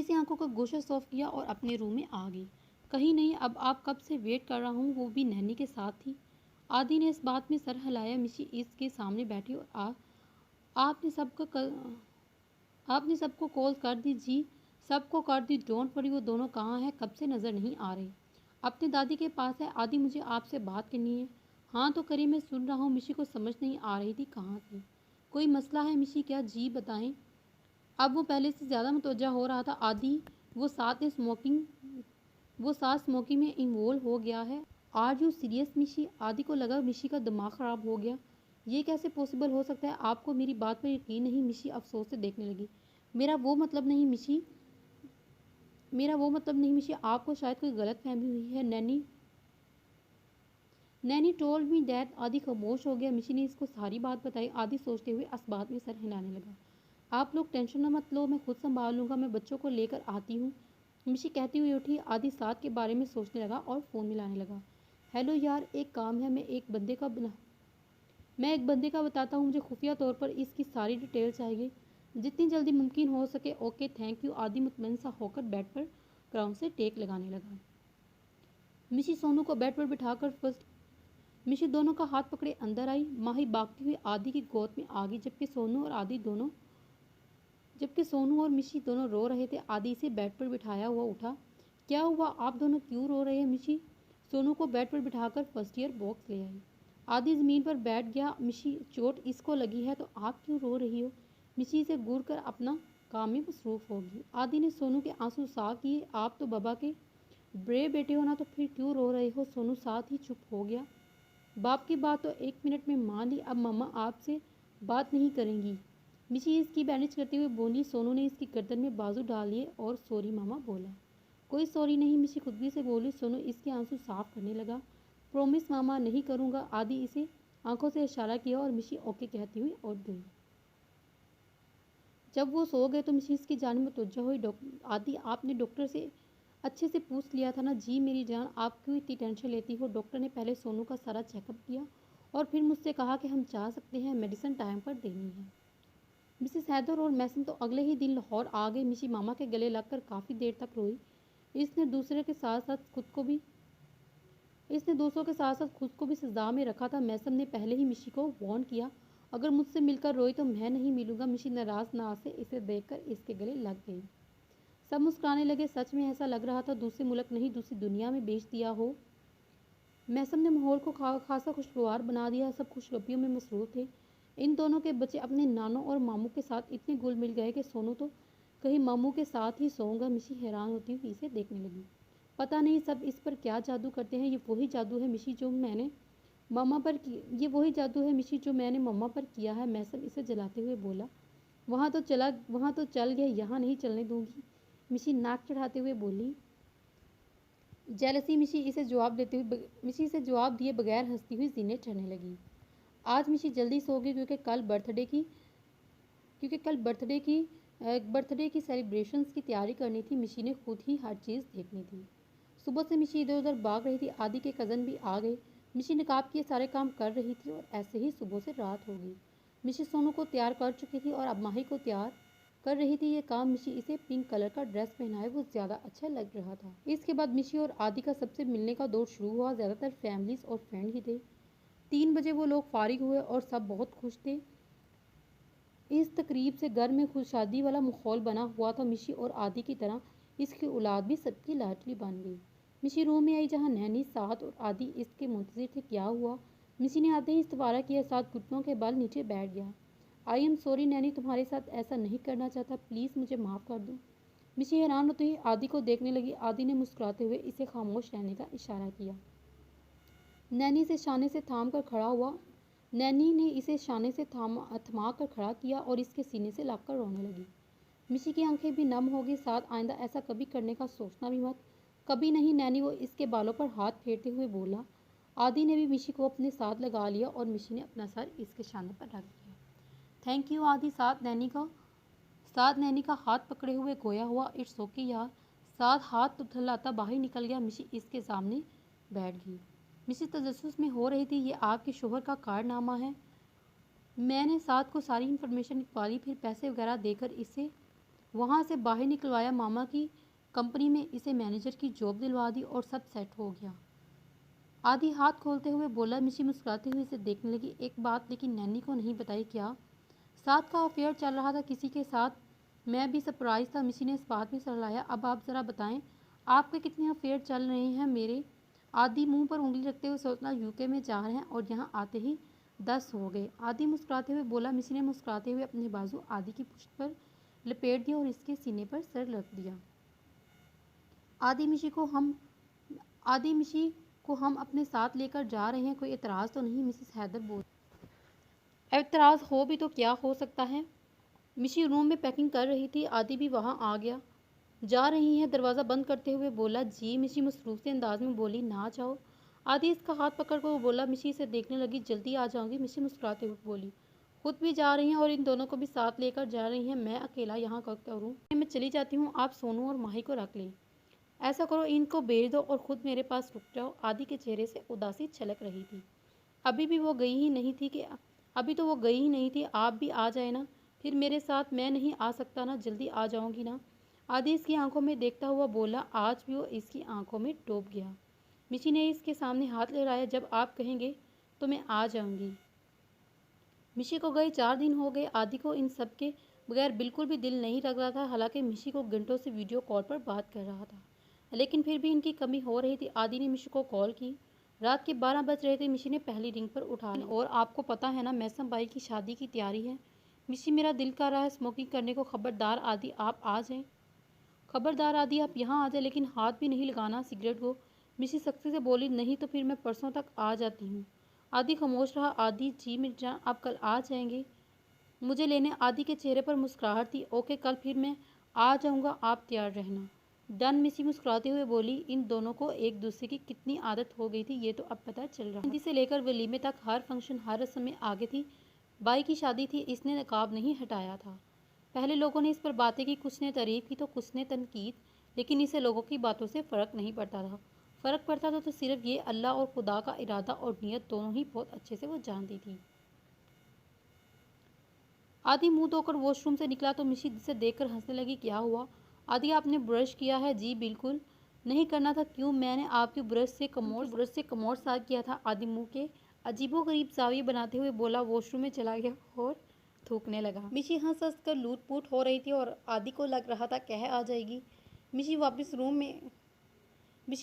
से आंखों का गोशा सॉफ किया और अपने रूम में आ गई। कहीं नहीं, अब आप कब से वेट कर रहा हूँ, वो भी नैनी के साथ थी। आदि ने इस बात में सर हिलाया। मिशी इसके सामने बैठी और आपने सबको कॉल कर दी? जी सबको कर दी। Don't worry. वो दोनों कहाँ हैं? कब से नज़र नहीं आ रहे। अपनी दादी के पास है। आदि मुझे आपसे बात करनी है। हाँ तो करिए, मैं सुन रहा हूँ। मिशी को समझ नहीं आ रही थी कहाँ थे। कोई मसला है मिशी? क्या? जी बताएं। अब वो पहले से ज़्यादा मुतवज्जा हो रहा था। आदि वो साथ स्मोकिंग में इन्वॉल्व हो गया है। आर यू सीरियस मिशी? आदि को लगा मिशी का दिमाग ख़राब हो गया। ये कैसे पॉसिबल हो सकता है? आपको मेरी बात पर यकीन नहीं? मिशी अफसोस से देखने लगी। मेरा वो मतलब नहीं मिशी, आपको शायद कोई गलत फहमी हुई है। Naini told me that. आदि खामोश हो गया। मिशी ने इसको सारी बात बताई। आदि सोचते हुए इस बात में सर हिलाने लगा। आप लोग टेंशन न मत लो, मैं खुद संभाल लूँगा। मैं बच्चों को लेकर आती हूँ। मिशी कहती हुई उठी। आदि साथ के बारे में सोचने लगा और फ़ोन मिलाने लगा। हेलो यार, एक काम है। मैं एक बंदे का बताता हूँ। मुझे खुफिया तौर पर इसकी सारी डिटेल चाहिए, जितनी जल्दी मुमकिन हो सके। Okay thank you. आदि मुतमईन सा होकर बेड पर क्राउन से टेक लगाने लगा। मिशी सोनू को बेड पर बिठाकर फर्स्ट मिशी दोनों का हाथ पकड़े अंदर आई। माही भागती हुई आदि की गोद में आ गई, जबकि सोनू और मिशी दोनों रो रहे थे। आदि से बेड पर बिठाया हुआ उठा। क्या हुआ? आप दोनों क्यों रो रहे हैं? मिशी सोनू को बेड पर बिठाकर फर्स्ट ईयर बॉक्स ले आई। आदि ज़मीन पर बैठ गया। मिशी चोट इसको लगी है तो आप क्यों रो रही हो? मिशी से घूर कर अपना काम में मसरूफ़ होगी। आदि ने सोनू के आंसू साफ किए। आप तो ब्रेव बेटे हो ना, तो फिर क्यों रो रहे हो? सोनू साथ ही चुप हो गया। बाप की बात तो 1 मिनट में मान ली, अब मम्मा आपसे बात नहीं करेंगी। मिशी इसकी बैंडेज करते हुए बोली। सोनू ने इसकी गर्दन में बाजू डाल लिए और सॉरी मामा बोला। कोई सॉरी नहीं, मिशी खुद भी से बोली। सोनू इसके आंसू साफ करने लगा। प्रॉमिस मामा, नहीं करूँगा। आदि इसे आंखों से इशारा किया और मिशी ओके कहती हुई उठ गई। जब वो सो गए तो मिशी इसकी जान में मुतवज्जो हुई। आदि, आपने डॉक्टर से अच्छे से पूछ लिया था ना? जी मेरी जान, आप क्यों इतनी टेंशन लेती हो? डॉक्टर ने पहले सोनू का सारा चेकअप किया और फिर मुझसे कहा कि हम चाह सकते हैं मेडिसिन टाइम पर देनी है। मिसेस हैदर और मैसन तो अगले ही दिन लाहौर आ गए। मिशी मामा के गले लगकर काफ़ी देर तक रोई। इसने दूसरों के साथ साथ खुद को भी इसने दूसरों के साथ साथ खुद को भी सजा में रखा था। मैसम ने पहले ही मिशी को वार्न किया, अगर मुझसे मिलकर रोई तो मैं नहीं मिलूंगा। मिशी नाराज ना से इसे देखकर इसके गले लग गई। सब मुस्कुराने लगे। सच में ऐसा लग रहा था दूसरे मुल्क नहीं, दूसरी दुनिया में बेच दिया हो। मैसम ने माहौल को खासा खुशगवार बना दिया। सब खुशगपियों में मसरूफ थे। इन दोनों के बच्चे अपने नानों और मामू के साथ इतने घुल मिल गए कि सोनू तो कहीं मामू के साथ ही सोऊंगा। मिशी हैरान होती हुई इसे देखने लगी। पता नहीं सब इस पर क्या जादू करते हैं। ये वही जादू है मिशी जो मैंने मम्मा पर किया है। मैसम इसे जलाते हुए बोला। वहाँ तो चल गया, यहाँ नहीं चलने दूंगी। मिशी नाक चढ़ाते हुए बोली। जेलसी मिशी इसे जवाब दिए बगैर हंसती हुई सीने चढ़ने लगी। आज मिशी जल्दी सो गई क्योंकि कल बर्थडे की सेलिब्रेशंस की तैयारी करनी थी। मिशी ने खुद ही हर चीज़ देखनी थी। सुबह से मिशी इधर उधर भाग रही थी। आदि के कज़न भी आ गए। मिशी निकाब के सारे काम कर रही थी और ऐसे ही सुबह से रात हो गई। मिशी सोनू को तैयार कर चुकी थी और अब माही को तैयार कर रही थी। ये काम मिशी इसे पिंक कलर का ड्रेस पहनाए वो ज़्यादा अच्छा लग रहा था। इसके बाद मिशी और आदि का सबसे मिलने का दौर शुरू हुआ। ज़्यादातर फैमिलीज और फ्रेंड ही थे। 3 बजे वो लोग फारिग हुए और सब बहुत खुश थे। इस तकरीब से घर में खुशहाली वाला माहौल बना हुआ था। मिशी और आदि की तरह इसकी औलाद भी सबकी लाडली बन गई। मिशी रूम में आई जहाँ नैनी, साथ और आदि इसके मुंतजिर थे। क्या हुआ? मिशी ने आते ही इस्तवारा किया, साथ घुटनों के बल नीचे बैठ गया। आई एम सॉरी नैनी, तुम्हारे साथ ऐसा नहीं करना चाहता, प्लीज़ मुझे माफ़ कर दो। मिशी हैरान होते ही आदि को देखने लगी। आदि ने मुस्कुराते हुए इसे खामोश रहने का इशारा किया। नैनी से शाने से थाम कर खड़ा हुआ नैनी ने इसे शाने से थमा कर खड़ा किया और इसके सीने से लगकर रोने लगी। मिशी की आंखें भी नम हो गई। साथ आइंदा ऐसा कभी करने का सोचना भी मत। कभी नहीं नैनी, वो इसके बालों पर हाथ फेरते हुए बोला। आदि ने भी मिशी को अपने साथ लगा लिया और मिशी ने अपना सर इसके शाने पर रख दिया। थैंक यू आदि। साथ नैनी का हाथ पकड़े हुए गोया हुआ। इट्स ओके यार। साथ हाथ थलाता बाहर निकल गया। मिशी इसके सामने बैठ गई। मिशी तजस्सुस में हो रही थी। ये आपके शोहर का कारनामा है। मैंने साथ को सारी इन्फॉर्मेशन निकाली, फिर पैसे वगैरह देकर इसे वहाँ से बाहर निकलवाया। मामा की कंपनी में इसे मैनेजर की जॉब दिलवा दी और सब सेट हो गया। आदि हाथ खोलते हुए बोला। मिशी मुस्कुराती हुई इसे देखने लगी। एक बात लेकिन नैनी को नहीं बताई क्या? साथ का अफेयर चल रहा था किसी के साथ? मैं भी सरप्राइज था। मिशी ने इस बात में सहलाया। अब आप ज़रा बताएं, आपके कितने अफेयर चल रहे हैं? मेरे। आदि मुंह पर उंगली रखते हुए सोचना, यूके में जा रहे हैं और यहाँ आते ही 10 हो गए। आदि मुस्कुराते हुए बोला। मिशी ने मुस्कुराते हुए अपने बाजू आदि की पुश्त पर लपेट दिया और इसके सीने पर सर रख दिया। आदि मिशी को हम अपने साथ लेकर जा रहे हैं, कोई एतराज़ तो नहीं? मिसेस हैदर बोल। एतराज़ हो भी तो क्या हो सकता है? मिशी रूम में पैकिंग कर रही थी। आदि भी वहाँ आ गया। जा रही हैं? दरवाज़ा बंद करते हुए बोला। जी। मिशी मसरूफ़ से अंदाज में बोली। ना जाओ। आदि इसका हाथ पकड़ कर बोला। मिशी इसे देखने लगी। जल्दी आ जाऊंगी। मिशी मुस्कुराते हुए बोली। खुद भी जा रही हैं और इन दोनों को भी साथ लेकर जा रही हैं? मैं अकेला यहाँ क्या करूँ? मैं चली जाती हूँ, आप सोनू और माही को रख लें। ऐसा करो, इनको भेज दो और ख़ुद मेरे पास रुक जाओ। आदि के चेहरे से उदासी छलक रही थी। अभी तो वो गई ही नहीं थी। आप भी आ जाए ना फिर मेरे साथ। मैं नहीं आ सकता ना, जल्दी आ जाऊंगी ना? आदि इसकी आंखों में देखता हुआ बोला। आज भी वो इसकी आंखों में डूब गया। मिशी ने इसके सामने हाथ लहराया। जब आप कहेंगे तो मैं आ जाऊंगी। मिशी को गए 4 दिन हो गए। आदि को इन सब के बगैर बिल्कुल भी दिल नहीं लग रहा था। हालांकि मिशी को घंटों से वीडियो कॉल पर बात कर रहा था, लेकिन फिर भी इनकी कमी हो रही थी। आदि ने मिशी को कॉल की। रात के 12 बज रहे थे। मिशी ने पहली रिंग पर उठा ली। और आपको पता है ना, मैसम भाई की शादी की तैयारी है। मिशी, मेरा दिल कर रहा है स्मोकिंग करने को। खबरदार आदि, आप आ जाएं। खबरदार आदि, आप यहाँ आ जाए, लेकिन हाथ भी नहीं लगाना सिगरेट को। मिशी सख्ती से बोली, नहीं तो फिर मैं परसों तक आ जाती हूँ। आदि खामोश रहा। आदि, जी मिर्जा, आप कल आ जाएंगे मुझे लेने? आदि के चेहरे पर मुस्कुराहट थी। ओके, कल फिर मैं आ जाऊँगा, आप तैयार रहना। डन, मिसी मुस्कुराते हुए बोली। इन दोनों को एक दूसरे की कितनी आदत हो गई थी ये तो अब पता चल रहा। मेहंदी से लेकर वलीमे तक हर फंक्शन, हर रस्म में आगे थी। बाई की शादी थी, इसने नकाब नहीं हटाया था। पहले लोगों ने इस पर बातें की, कुछ ने तारीफ की तो कुछ ने तनकीद, लेकिन इसे लोगों की बातों से फ़र्क नहीं पड़ता था। फ़र्क पड़ता था तो सिर्फ ये, अल्लाह और खुदा का इरादा और नीयत दोनों ही बहुत अच्छे से वो जानती थी। आदि मुंह धोकर वॉशरूम से निकला तो मिशी से देखकर हंसने लगी। क्या हुआ? आदि, आपने ब्रश किया है? जी बिल्कुल। नहीं करना था? क्यों? मैंने आपके ब्रश से कमोड साफ किया था। आदि मुंह के अजीबोगरीब जाविये बनाते हुए बोला। वॉशरूम में चला गया और थूकने लगा। मिशी हंस हंस कर लूट-पुट हो रही थी और आदि को लग रहा था कह आ जाएगी। मिशी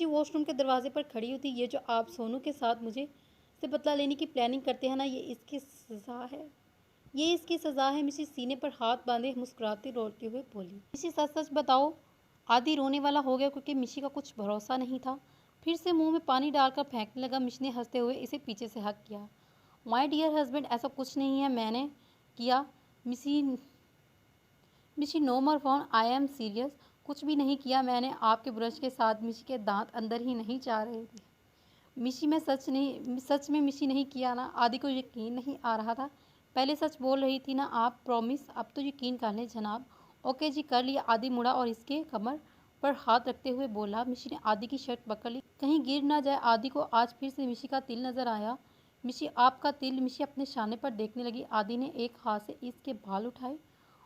वॉशरूम के दरवाजे पर खड़ी हुई थी। ये जो आप सोनू के साथ मुझे से बदला लेने की प्लानिंग करते हैं ना, ये इसकी सज़ा है। मिसी सीने पर हाथ बांधे मुस्कुराते रोते हुए बोली। मिसी, सच सच बताओ। आदि रोने वाला हो गया क्योंकि मिशी का कुछ भरोसा नहीं था। फिर से मुंह में पानी डालकर फेंकने लगा। मिशी ने हंसते हुए इसे पीछे से हक किया। माय डियर हस्बैंड, ऐसा कुछ नहीं है मैंने किया। Mishi Mishi no more phone, I am serious. कुछ भी नहीं किया मैंने। आपके ब्रश के साथ मिशी के दांत अंदर ही नहीं जा रहे थे। मिशी में सच में मिशी नहीं किया ना? आदि को यकीन नहीं आ रहा था। पहले सच बोल रही थी ना आप? प्रॉमिस? अब तो यकीन कर लें जनाब। ओके जी, कर लिया। आदि मुड़ा और इसके कमर पर हाथ रखते हुए बोला। मिशी ने आदि की शर्ट पकड़ ली, कहीं गिर ना जाए। आदि को आज फिर से मिशी का तिल नजर आया। मिशी, आपका तिल? मिशी अपने शाने पर देखने लगी। आदि ने एक हाथ से इसके बाल उठाए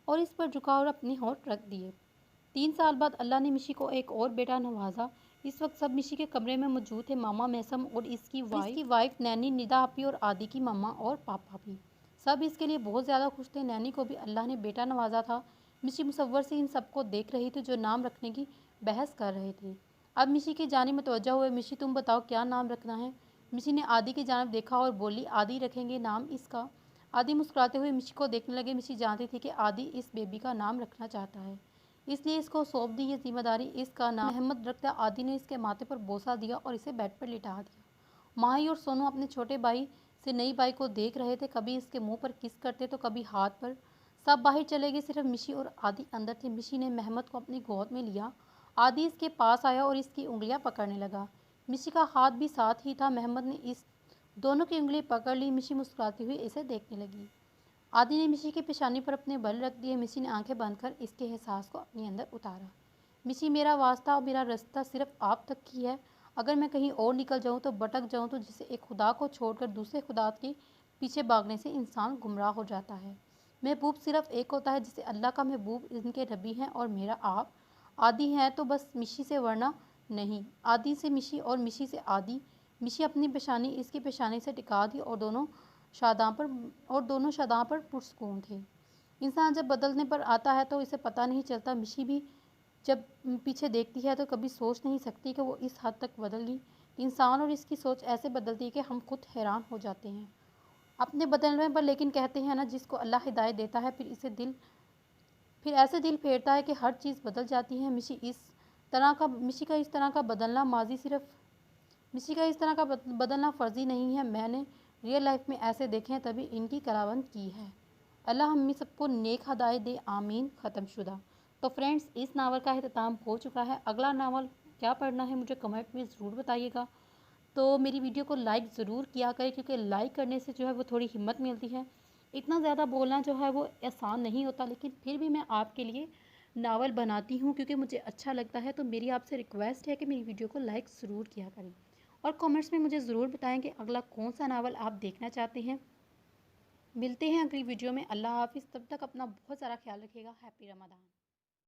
और इस पर झुका और अपने होंठ रख दिए। 3 साल बाद अल्लाह ने मिशी को एक और बेटा नवाजा। इस वक्त सब मिशी के कमरे में मौजूद थे। मामा मैसम और इसकी वाइफ नैनी, निदा आपी और आदि की मम्मा और पापा भी। सब इसके लिए बहुत ज़्यादा खुश थे। नैनी को भी अल्लाह ने बेटा नवाजा था। मिशी मुसव्वर से इन सबको देख रही थी जो नाम रखने की बहस कर रहे थे। अब मिशी की जानिब मुतवज्जा हुए। मिशी, तुम बताओ क्या नाम रखना है? मिशी ने आदि की जानिब देखा और बोली, आदि रखेंगे नाम इसका। आदि मुस्कुराते हुए मिशी को देखने लगे। मिशी जानती थी कि आदि इस बेबी का नाम रखना चाहता है, इसलिए इसको सौंप दी ये जिम्मेदारी। इसका नाम अहमद रखता। आदि ने इसके माथे पर बोसा दिया और इसे बेड पर लिटा दिया। माही और सोनू अपने छोटे भाई से नई बाई को देख रहे थे। कभी इसके मुंह पर किस करते तो कभी हाथ पर। सब बाहर चले गए, सिर्फ मिशी और आदि अंदर थे। मिशी ने महमद को अपनी गोद में लिया। आदि इसके पास आया और इसकी उंगलियां पकड़ने लगा। मिशी का हाथ भी साथ ही था। महमद ने इस दोनों की उंगली पकड़ ली। मिशी मुस्कुराती हुई इसे देखने लगी। आदि ने मिशी की पेशानी पर अपने बल रख दिए। मिशी ने आंखें बंद कर इसके एहसास को अपने अंदर उतारा। मिशी, मेरा वास्ता और मेरा रास्ता सिर्फ आप तक ही है। अगर मैं कहीं और निकल जाऊं तो भटक जाऊं तो जिसे एक खुदा को छोड़कर दूसरे खुदा के पीछे भागने से इंसान गुमराह हो जाता है। महबूब सिर्फ एक होता है, जिसे अल्लाह का महबूब इनके नबी हैं और मेरा आप। आदि हैं तो बस मिशी से, वरना नहीं। आदि से मिशी और मिशी से आदि। मिशी अपनी पेशानी इसकी पेशानी से टिका दी और दोनों शादां पर पुरसकून थे। इंसान जब बदलने पर आता है तो इसे पता नहीं चलता। मिशी भी जब पीछे देखती है तो कभी सोच नहीं सकती कि वो इस हद तक बदल गई। इंसान और इसकी सोच ऐसे बदलती है कि हम खुद हैरान हो जाते हैं अपने बदलने पर। लेकिन कहते हैं ना, जिसको अल्लाह हिदायत देता है फिर ऐसे दिल फेरता है कि हर चीज़ बदल जाती है। मिशी का इस तरह का बदलना बदलना फ़र्ज़ी नहीं है। मैंने रियल लाइफ में ऐसे देखे हैं, तभी इनकी करावंद की है। अल्लाह हम सबको नेक हदायत दे, आमीन। ख़त्मशुदा। तो फ्रेंड्स, इस नावल का अख्ताम हो चुका है। अगला नावल क्या पढ़ना है मुझे कमेंट में ज़रूर बताइएगा। तो मेरी वीडियो को लाइक ज़रूर किया करें, क्योंकि लाइक करने से जो है वो थोड़ी हिम्मत मिलती है। इतना ज़्यादा बोलना जो है वो आसान नहीं होता, लेकिन फिर भी मैं आपके लिए नावल बनाती हूँ क्योंकि मुझे अच्छा लगता है। तो मेरी आपसे रिक्वेस्ट है कि मेरी वीडियो को लाइक ज़रूर किया करें और कमेंट्स में मुझे ज़रूर बताएं कि अगला कौन सा नावल आप देखना चाहते हैं। मिलते हैं अगली वीडियो में। अल्लाह हाफ़िज़। तब तक अपना बहुत सारा ख्याल रखिएगा। हैप्पी रमज़ान।